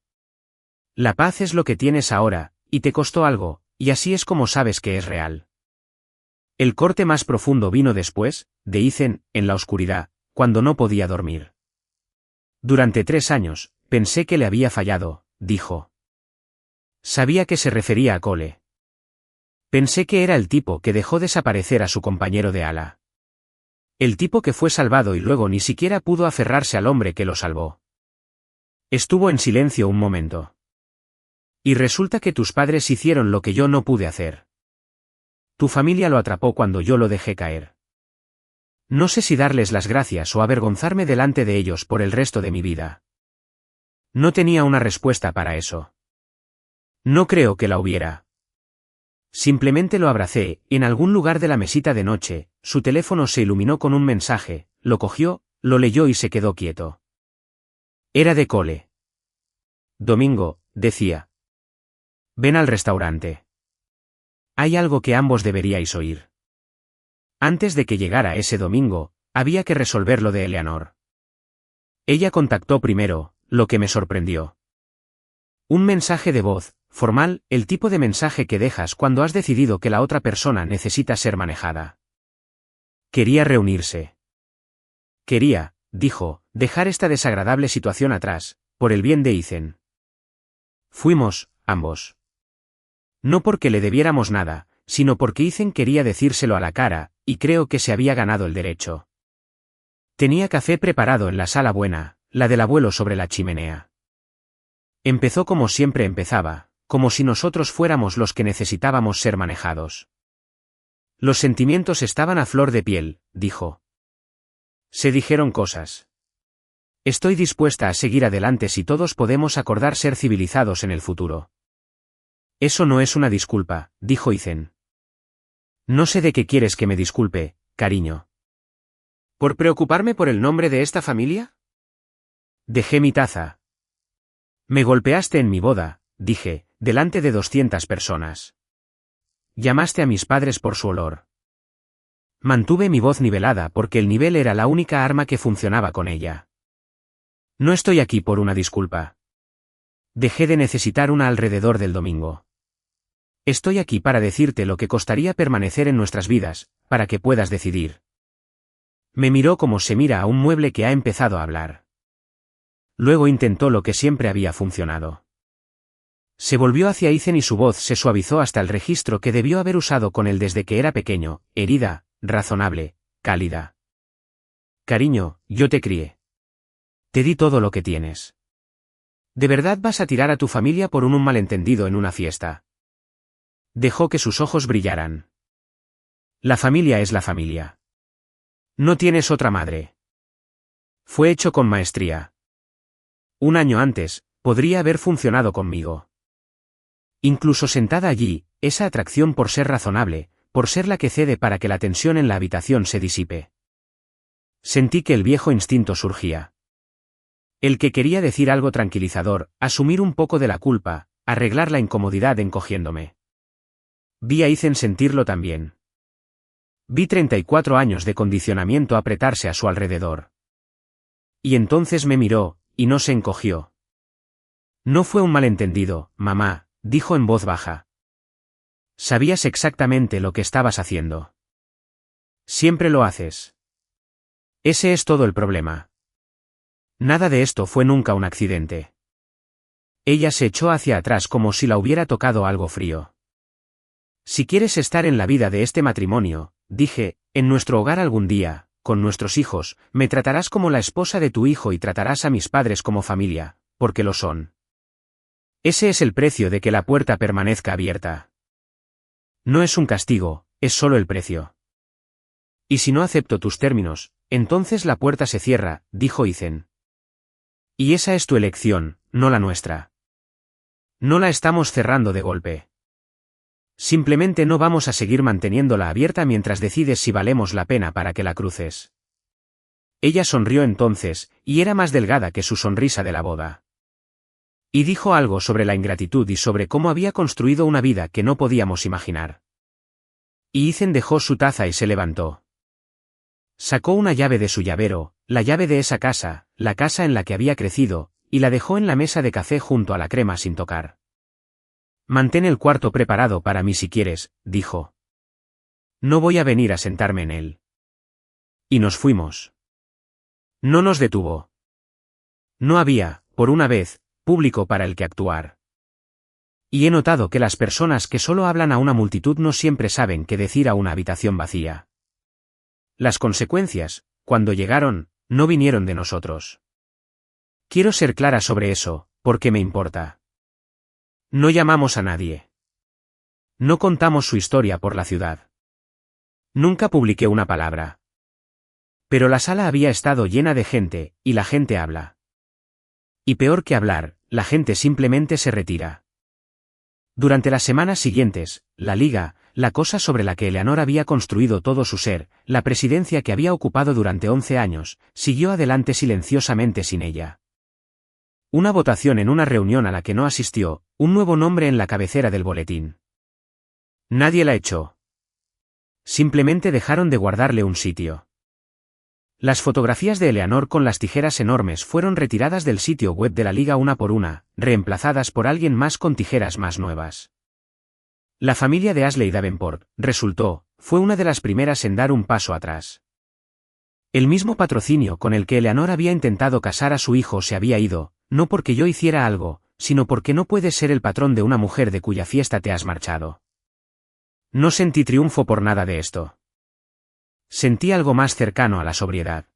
La paz es lo que tienes ahora, y te costó algo, y así es como sabes que es real. El corte más profundo vino después, de Ethan, en la oscuridad, cuando no podía dormir. Durante 3 años, pensé que le había fallado, dijo. Sabía que se refería a Cole. Pensé que era el tipo que dejó desaparecer a su compañero de ala. El tipo que fue salvado y luego ni siquiera pudo aferrarse al hombre que lo salvó. Estuvo en silencio un momento. Y resulta que tus padres hicieron lo que yo no pude hacer. Tu familia lo atrapó cuando yo lo dejé caer. No sé si darles las gracias o avergonzarme delante de ellos por el resto de mi vida. No tenía una respuesta para eso. No creo que la hubiera. Simplemente lo abracé, en algún lugar de la mesita de noche, su teléfono se iluminó con un mensaje, lo cogió, lo leyó y se quedó quieto. Era de Cole. Domingo, decía. Ven al restaurante. Hay algo que ambos deberíais oír. Antes de que llegara ese domingo, había que resolver lo de Eleanor. Ella contactó primero, lo que me sorprendió. Un mensaje de voz, formal, el tipo de mensaje que dejas cuando has decidido que la otra persona necesita ser manejada. Quería reunirse. Quería, dijo, dejar esta desagradable situación atrás, por el bien de Ethan. Fuimos, ambos. No porque le debiéramos nada, sino porque Ethan quería decírselo a la cara, y creo que se había ganado el derecho. Tenía café preparado en la sala buena, la del abuelo sobre la chimenea. Empezó como siempre empezaba, como si nosotros fuéramos los que necesitábamos ser manejados. Los sentimientos estaban a flor de piel, dijo. Se dijeron cosas. Estoy dispuesta a seguir adelante si todos podemos acordar ser civilizados en el futuro. Eso no es una disculpa, dijo Ethan. No sé de qué quieres que me disculpe, cariño. ¿Por preocuparme por el nombre de esta familia? Dejé mi taza. Me golpeaste en mi boda, dije, delante de 200 personas. Llamaste a mis padres por su olor. Mantuve mi voz nivelada porque el nivel era la única arma que funcionaba con ella. No estoy aquí por una disculpa. Dejé de necesitar una alrededor del domingo. Estoy aquí para decirte lo que costaría permanecer en nuestras vidas, para que puedas decidir. Me miró como se mira a un mueble que ha empezado a hablar. Luego intentó lo que siempre había funcionado. Se volvió hacia Ethan y su voz se suavizó hasta el registro que debió haber usado con él desde que era pequeño, herida, razonable, cálida. Cariño, yo te crié. Te di todo lo que tienes. ¿De verdad vas a tirar a tu familia por un malentendido en una fiesta? Dejó que sus ojos brillaran. La familia es la familia. No tienes otra madre. Fue hecho con maestría. Un año antes, podría haber funcionado conmigo. Incluso sentada allí, esa atracción por ser razonable, por ser la que cede para que la tensión en la habitación se disipe. Sentí que el viejo instinto surgía. El que quería decir algo tranquilizador, asumir un poco de la culpa, arreglar la incomodidad encogiéndome. Vi a Ethan sentirlo también. Vi 34 años de condicionamiento apretarse a su alrededor. Y entonces me miró, y no se encogió. No fue un malentendido, mamá, dijo en voz baja. Sabías exactamente lo que estabas haciendo. Siempre lo haces. Ese es todo el problema. Nada de esto fue nunca un accidente. Ella se echó hacia atrás como si la hubiera tocado algo frío. Si quieres estar en la vida de este matrimonio, dije, en nuestro hogar algún día, con nuestros hijos, me tratarás como la esposa de tu hijo y tratarás a mis padres como familia, porque lo son. Ese es el precio de que la puerta permanezca abierta. No es un castigo, es solo el precio. Y si no acepto tus términos, entonces la puerta se cierra, dijo Ethan. Y esa es tu elección, no la nuestra. No la estamos cerrando de golpe. Simplemente no vamos a seguir manteniéndola abierta mientras decides si valemos la pena para que la cruces. Ella sonrió entonces, y era más delgada que su sonrisa de la boda. Y dijo algo sobre la ingratitud y sobre cómo había construido una vida que no podíamos imaginar. Y Ethan dejó su taza y se levantó. Sacó una llave de su llavero, la llave de esa casa, la casa en la que había crecido, y la dejó en la mesa de café junto a la crema sin tocar. Mantén el cuarto preparado para mí si quieres, dijo. No voy a venir a sentarme en él. Y nos fuimos. No nos detuvo. No había, por una vez, público para el que actuar. Y he notado que las personas que solo hablan a una multitud no siempre saben qué decir a una habitación vacía. Las consecuencias, cuando llegaron, no vinieron de nosotros. Quiero ser clara sobre eso, porque me importa. No llamamos a nadie. No contamos su historia por la ciudad. Nunca publiqué una palabra. Pero la sala había estado llena de gente, y la gente habla. Y peor que hablar, la gente simplemente se retira. Durante las semanas siguientes, la liga, la cosa sobre la que Eleanor había construido todo su ser, la presidencia que había ocupado durante 11 años, siguió adelante silenciosamente sin ella. Una votación en una reunión a la que no asistió, un nuevo nombre en la cabecera del boletín. Nadie la echó. Simplemente dejaron de guardarle un sitio. Las fotografías de Eleanor con las tijeras enormes fueron retiradas del sitio web de la liga una por una, reemplazadas por alguien más con tijeras más nuevas. La familia de Ashley Davenport, resultó, fue una de las primeras en dar un paso atrás. El mismo patrocinio con el que Eleanor había intentado casar a su hijo se había ido, no porque yo hiciera algo, sino porque no puedes ser el patrón de una mujer de cuya fiesta te has marchado. No sentí triunfo por nada de esto. Sentí algo más cercano a la sobriedad.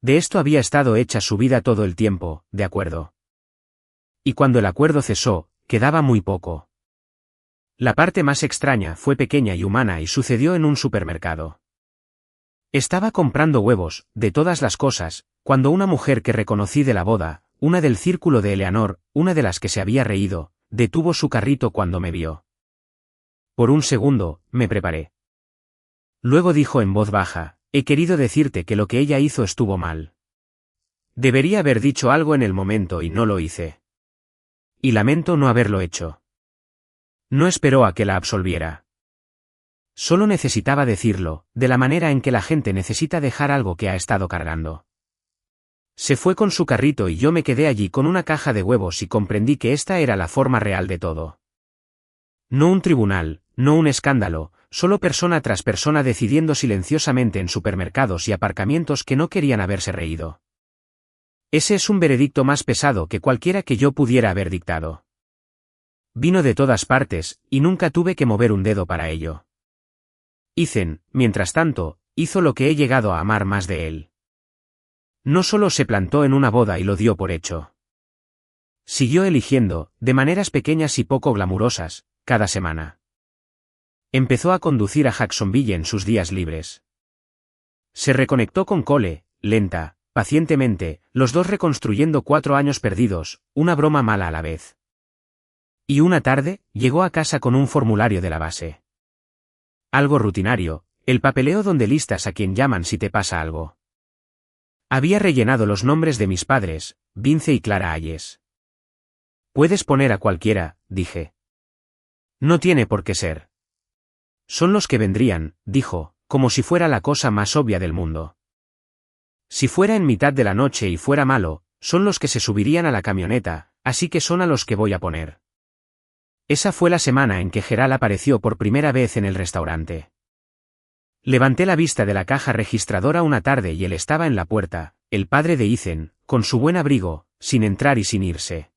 De esto había estado hecha su vida todo el tiempo, de acuerdo. Y cuando el acuerdo cesó, quedaba muy poco. La parte más extraña fue pequeña y humana y sucedió en un supermercado. Estaba comprando huevos, de todas las cosas, cuando una mujer que reconocí de la boda, una del círculo de Eleanor, una de las que se había reído, detuvo su carrito cuando me vio. Por un segundo, me preparé. Luego dijo en voz baja, he querido decirte que lo que ella hizo estuvo mal. Debería haber dicho algo en el momento y no lo hice. Y lamento no haberlo hecho. No esperó a que la absolviera. Solo necesitaba decirlo, de la manera en que la gente necesita dejar algo que ha estado cargando. Se fue con su carrito y yo me quedé allí con una caja de huevos y comprendí que esta era la forma real de todo. No un tribunal, no un escándalo, solo persona tras persona decidiendo silenciosamente en supermercados y aparcamientos que no querían haberse reído. Ese es un veredicto más pesado que cualquiera que yo pudiera haber dictado. Vino de todas partes, y nunca tuve que mover un dedo para ello. Ethan, mientras tanto, hizo lo que he llegado a amar más de él. No solo se plantó en una boda y lo dio por hecho. Siguió eligiendo, de maneras pequeñas y poco glamurosas, cada semana. Empezó a conducir a Jacksonville en sus días libres. Se reconectó con Cole, lenta, pacientemente, los dos reconstruyendo 4 años perdidos, una broma mala a la vez. Y una tarde, llegó a casa con un formulario de la base. Algo rutinario, el papeleo donde listas a quien llaman si te pasa algo. Había rellenado los nombres de mis padres, Vince y Clara Hayes. Puedes poner a cualquiera, dije. No tiene por qué ser. Son los que vendrían, dijo, como si fuera la cosa más obvia del mundo. Si fuera en mitad de la noche y fuera malo, son los que se subirían a la camioneta, así que son a los que voy a poner. Esa fue la semana en que Gerald apareció por primera vez en el restaurante. Levanté la vista de la caja registradora una tarde y él estaba en la puerta, el padre de Ethan, con su buen abrigo, sin entrar y sin irse.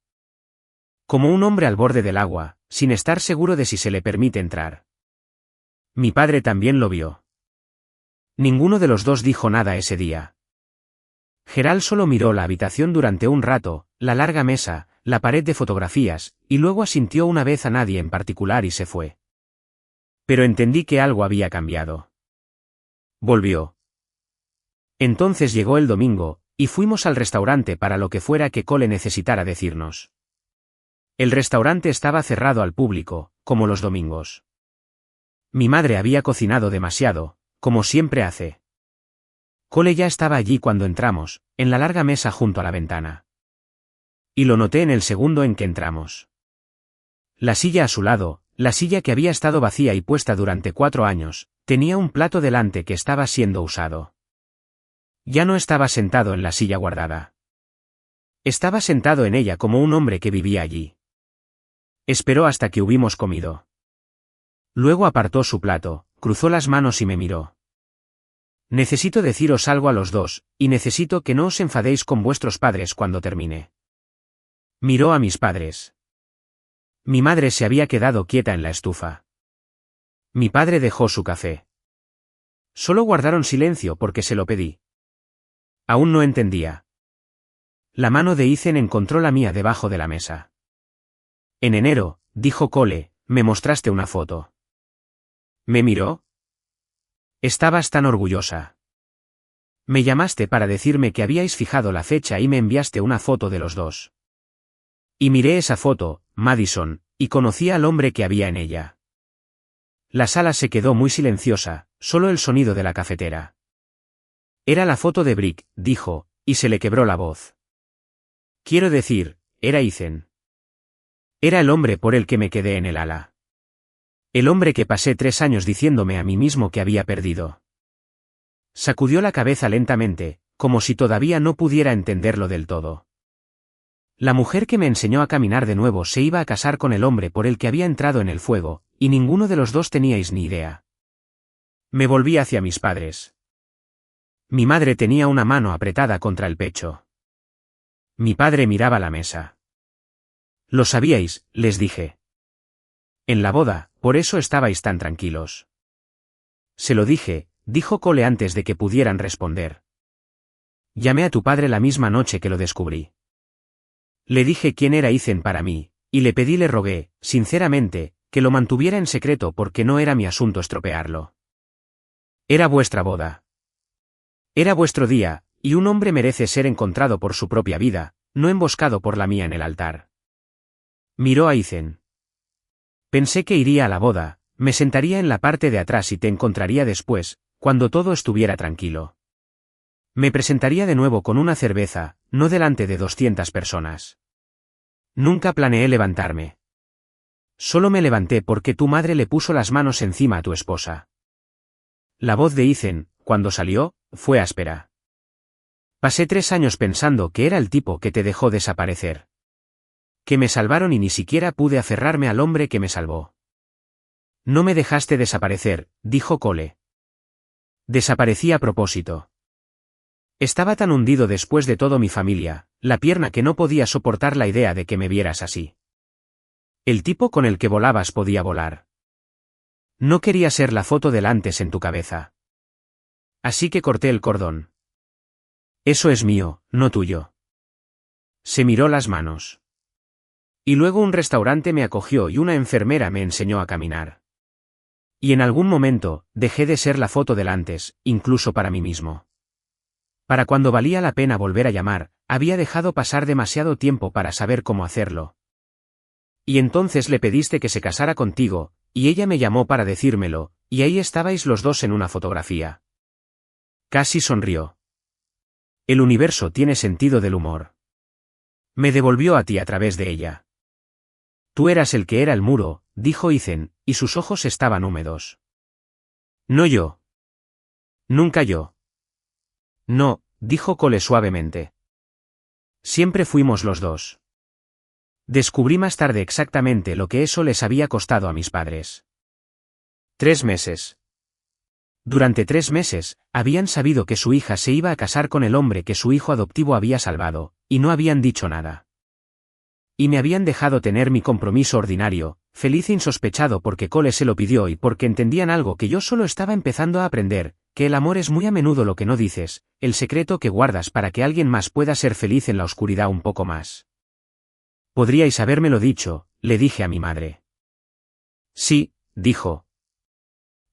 Como un hombre al borde del agua, sin estar seguro de si se le permite entrar. Mi padre también lo vio. Ninguno de los dos dijo nada ese día. Gerald solo miró la habitación durante un rato, la larga mesa, la pared de fotografías, y luego asintió una vez a nadie en particular y se fue. Pero entendí que algo había cambiado. Volvió. Entonces llegó el domingo, y fuimos al restaurante para lo que fuera que Cole necesitara decirnos. El restaurante estaba cerrado al público, como los domingos. Mi madre había cocinado demasiado, como siempre hace. Cole ya estaba allí cuando entramos, en la larga mesa junto a la ventana. Y lo noté en el segundo en que entramos. La silla a su lado, la silla que había estado vacía y puesta durante 4 años, tenía un plato delante que estaba siendo usado. Ya no estaba sentado en la silla guardada. Estaba sentado en ella como un hombre que vivía allí. Esperó hasta que hubimos comido. Luego apartó su plato, cruzó las manos y me miró. Necesito deciros algo a los dos, y necesito que no os enfadéis con vuestros padres cuando termine. Miró a mis padres. Mi madre se había quedado quieta en la estufa. Mi padre dejó su café. Solo guardaron silencio porque se lo pedí. Aún no entendía. La mano de Ethan encontró la mía debajo de la mesa. En enero, dijo Cole, me mostraste una foto. ¿Me miró? Estabas tan orgullosa. Me llamaste para decirme que habíais fijado la fecha y me enviaste una foto de los dos. Y miré esa foto, Madison, y conocí al hombre que había en ella. La sala se quedó muy silenciosa, solo el sonido de la cafetera. Era la foto de Brick, dijo, y se le quebró la voz. Quiero decir, era Ethan. Era el hombre por el que me quedé en el ala. El hombre que pasé 3 años diciéndome a mí mismo que había perdido. Sacudió la cabeza lentamente, como si todavía no pudiera entenderlo del todo. La mujer que me enseñó a caminar de nuevo se iba a casar con el hombre por el que había entrado en el fuego, y ninguno de los dos teníais ni idea. Me volví hacia mis padres. Mi madre tenía una mano apretada contra el pecho. Mi padre miraba la mesa. Lo sabíais, les dije. En la boda, por eso estabais tan tranquilos. Se lo dije, dijo Cole antes de que pudieran responder. Llamé a tu padre la misma noche que lo descubrí. Le dije quién era Ethan para mí, y le rogué, sinceramente, que lo mantuviera en secreto porque no era mi asunto estropearlo. Era vuestra boda. Era vuestro día, y un hombre merece ser encontrado por su propia vida, no emboscado por la mía en el altar. Miró a Ethan. Pensé que iría a la boda, me sentaría en la parte de atrás y te encontraría después, cuando todo estuviera tranquilo. Me presentaría de nuevo con una cerveza, no delante de 200 personas. Nunca planeé levantarme. Solo me levanté porque tu madre le puso las manos encima a tu esposa. La voz de Ethan, cuando salió, fue áspera. Pasé 3 años pensando que era el tipo que te dejó desaparecer. Que me salvaron y ni siquiera pude aferrarme al hombre que me salvó. No me dejaste desaparecer, dijo Cole. Desaparecí a propósito. Estaba tan hundido después de todo mi familia, la pierna que no podía soportar la idea de que me vieras así. El tipo con el que volabas podía volar. No quería ser la foto del antes en tu cabeza. Así que corté el cordón. Eso es mío, no tuyo. Se miró las manos. Y luego un restaurante me acogió y una enfermera me enseñó a caminar. Y en algún momento, dejé de ser la foto del antes, incluso para mí mismo. Para cuando valía la pena volver a llamar, había dejado pasar demasiado tiempo para saber cómo hacerlo. Y entonces le pediste que se casara contigo, y ella me llamó para decírmelo, y ahí estabais los dos en una fotografía. Casi sonrió. El universo tiene sentido del humor. Me devolvió a ti a través de ella. Tú eras el que era el muro, dijo Ethan, y sus ojos estaban húmedos. No yo. Nunca yo. No, dijo Cole suavemente. Siempre fuimos los dos. Descubrí más tarde exactamente lo que eso les había costado a mis padres. 3 meses. Durante 3 meses, habían sabido que su hija se iba a casar con el hombre que su hijo adoptivo había salvado, y no habían dicho nada. Y me habían dejado tener mi compromiso ordinario, feliz e insospechado porque Cole se lo pidió y porque entendían algo que yo solo estaba empezando a aprender, que el amor es muy a menudo lo que no dices, el secreto que guardas para que alguien más pueda ser feliz en la oscuridad un poco más. Podríais habérmelo dicho, le dije a mi madre. Sí, dijo.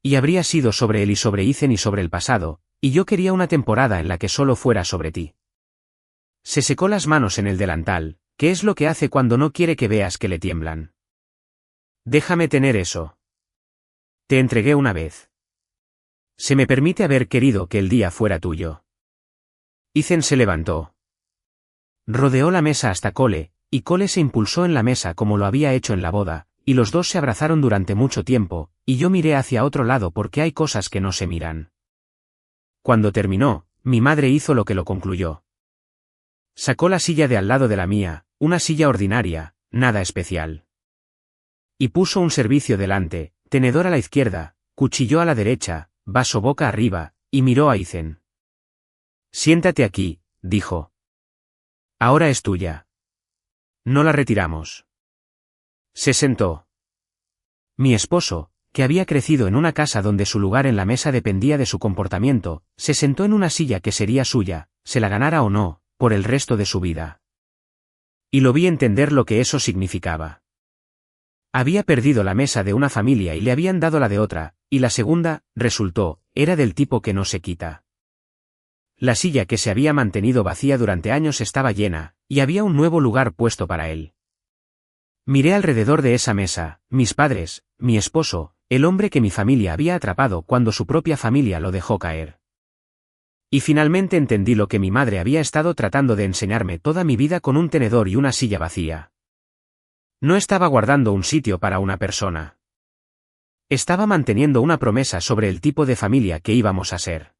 Y habría sido sobre él y sobre Ethan y sobre el pasado, y yo quería una temporada en la que solo fuera sobre ti. Se secó las manos en el delantal, que es lo que hace cuando no quiere que veas que le tiemblan. Déjame tener eso. Te entregué una vez. Se me permite haber querido que el día fuera tuyo. Ethan se levantó. Rodeó la mesa hasta Cole, y Cole se impulsó en la mesa como lo había hecho en la boda, y los dos se abrazaron durante mucho tiempo, y yo miré hacia otro lado porque hay cosas que no se miran. Cuando terminó, mi madre hizo lo que lo concluyó. Sacó la silla de al lado de la mía, una silla ordinaria, nada especial. Y puso un servicio delante, tenedor a la izquierda, cuchillo a la derecha, vaso boca arriba, y miró a Ethan. Siéntate aquí, dijo. Ahora es tuya. No la retiramos. Se sentó. Mi esposo, que había crecido en una casa donde su lugar en la mesa dependía de su comportamiento, se sentó en una silla que sería suya, se la ganara o no, por el resto de su vida. Y lo vi entender lo que eso significaba. Había perdido la mesa de una familia y le habían dado la de otra, y la segunda, resultó, era del tipo que no se quita. La silla que se había mantenido vacía durante años estaba llena, y había un nuevo lugar puesto para él. Miré alrededor de esa mesa, mis padres, mi esposo, el hombre que mi familia había atrapado cuando su propia familia lo dejó caer. Y finalmente entendí lo que mi madre había estado tratando de enseñarme toda mi vida con un tenedor y una silla vacía. No estaba guardando un sitio para una persona. Estaba manteniendo una promesa sobre el tipo de familia que íbamos a ser.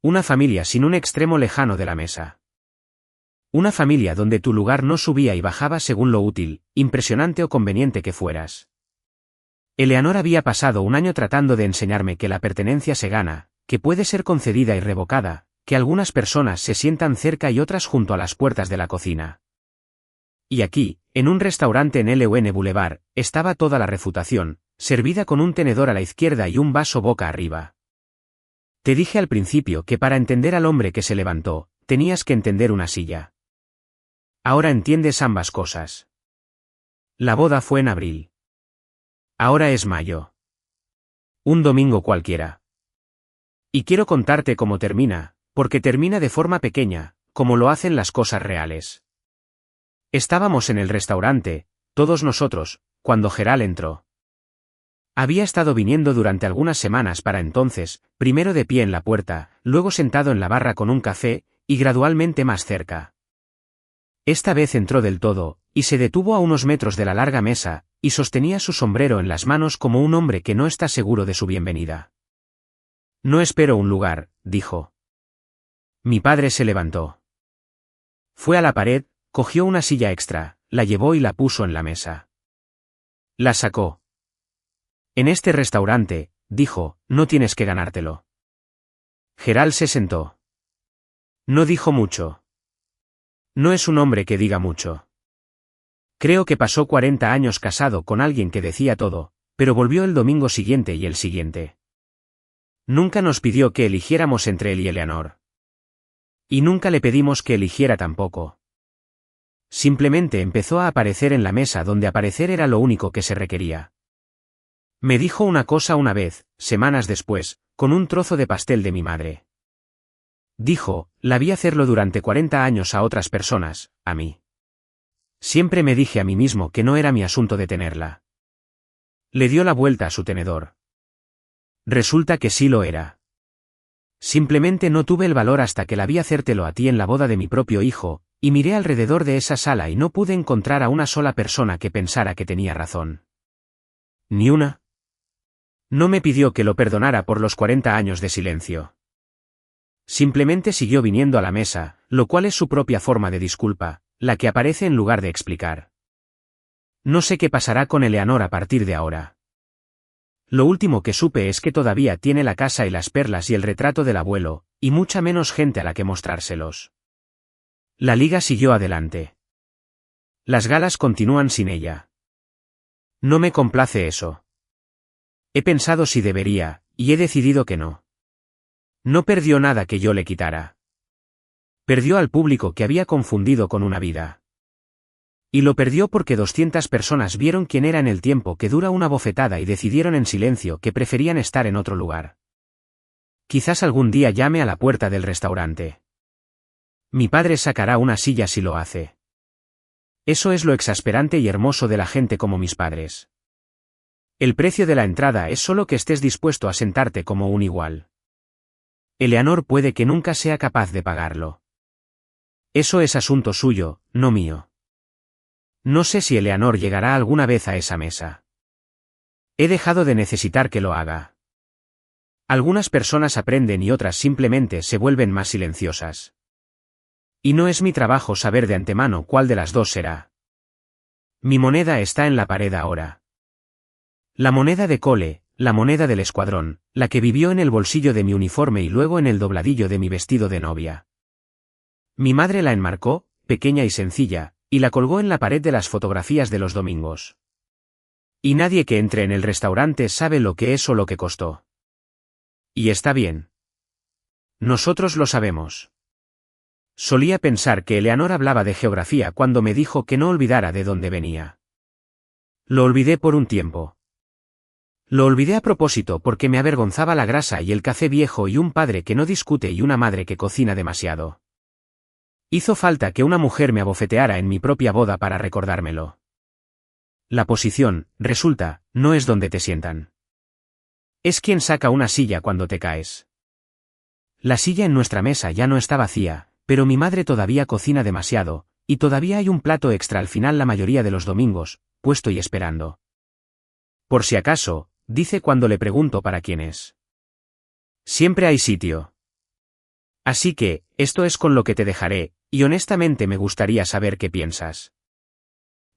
Una familia sin un extremo lejano de la mesa. Una familia donde tu lugar no subía y bajaba según lo útil, impresionante o conveniente que fueras. Eleanor había pasado un año tratando de enseñarme que la pertenencia se gana, que puede ser concedida y revocada, que algunas personas se sientan cerca y otras junto a las puertas de la cocina. Y aquí, en un restaurante en LUN Boulevard, estaba toda la refutación, servida con un tenedor a la izquierda y un vaso boca arriba. Te dije al principio que para entender al hombre que se levantó, tenías que entender una silla. Ahora entiendes ambas cosas. La boda fue en abril. Ahora es mayo. Un domingo cualquiera. Y quiero contarte cómo termina, porque termina de forma pequeña, como lo hacen las cosas reales. Estábamos en el restaurante, todos nosotros, cuando Gerald entró. Había estado viniendo durante algunas semanas para entonces, primero de pie en la puerta, luego sentado en la barra con un café, y gradualmente más cerca. Esta vez entró del todo, y se detuvo a unos metros de la larga mesa, y sostenía su sombrero en las manos como un hombre que no está seguro de su bienvenida. No espero un lugar, dijo. Mi padre se levantó. Fue a la pared, cogió una silla extra, la llevó y la puso en la mesa. La sacó. En este restaurante, dijo, no tienes que ganártelo. Gerald se sentó. No dijo mucho. No es un hombre que diga mucho. Creo que pasó 40 años casado con alguien que decía todo, pero volvió el domingo siguiente y el siguiente. Nunca nos pidió que eligiéramos entre él y Eleanor. Y nunca le pedimos que eligiera tampoco. Simplemente empezó a aparecer en la mesa donde aparecer era lo único que se requería. Me dijo una cosa una vez, semanas después, con un trozo de pastel de mi madre. Dijo, la vi hacerlo durante 40 años a otras personas, a mí. Siempre me dije a mí mismo que no era mi asunto detenerla. Le dio la vuelta a su tenedor. Resulta que sí lo era. Simplemente no tuve el valor hasta que la vi hacértelo a ti en la boda de mi propio hijo, y miré alrededor de esa sala y no pude encontrar a una sola persona que pensara que tenía razón. ¿Ni una? No me pidió que lo perdonara por los 40 años de silencio. Simplemente siguió viniendo a la mesa, lo cual es su propia forma de disculpa, la que aparece en lugar de explicar. No sé qué pasará con Eleanor a partir de ahora. Lo último que supe es que todavía tiene la casa y las perlas y el retrato del abuelo, y mucha menos gente a la que mostrárselos. La liga siguió adelante. Las galas continúan sin ella. No me complace eso. He pensado si debería, y he decidido que no. No perdió nada que yo le quitara. Perdió al público que había confundido con una vida. Y lo perdió porque 200 personas vieron quién era en el tiempo que dura una bofetada y decidieron en silencio que preferían estar en otro lugar. Quizás algún día llame a la puerta del restaurante. Mi padre sacará una silla si lo hace. Eso es lo exasperante y hermoso de la gente como mis padres. El precio de la entrada es solo que estés dispuesto a sentarte como un igual. Eleanor puede que nunca sea capaz de pagarlo. Eso es asunto suyo, no mío. No sé si Eleanor llegará alguna vez a esa mesa. He dejado de necesitar que lo haga. Algunas personas aprenden y otras simplemente se vuelven más silenciosas. Y no es mi trabajo saber de antemano cuál de las dos será. Mi moneda está en la pared ahora. La moneda de Cole, la moneda del escuadrón, la que vivió en el bolsillo de mi uniforme y luego en el dobladillo de mi vestido de novia. Mi madre la enmarcó, pequeña y sencilla, y la colgó en la pared de las fotografías de los domingos. Y nadie que entre en el restaurante sabe lo que es o lo que costó. Y está bien. Nosotros lo sabemos. Solía pensar que Eleanor hablaba de geografía cuando me dijo que no olvidara de dónde venía. Lo olvidé por un tiempo. Lo olvidé a propósito porque me avergonzaba la grasa y el café viejo y un padre que no discute y una madre que cocina demasiado. Hizo falta que una mujer me abofeteara en mi propia boda para recordármelo. La posición, resulta, no es donde te sientan. Es quien saca una silla cuando te caes. La silla en nuestra mesa ya no está vacía, pero mi madre todavía cocina demasiado, y todavía hay un plato extra al final la mayoría de los domingos, puesto y esperando. Por si acaso, dice cuando le pregunto para quién es. Siempre hay sitio. Así que, esto es con lo que te dejaré, y honestamente me gustaría saber qué piensas.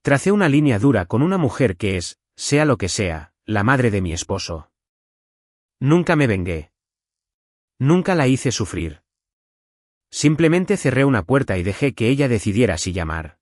Tracé una línea dura con una mujer que es, sea lo que sea, la madre de mi esposo. Nunca me vengué. Nunca la hice sufrir. Simplemente cerré una puerta y dejé que ella decidiera si llamar.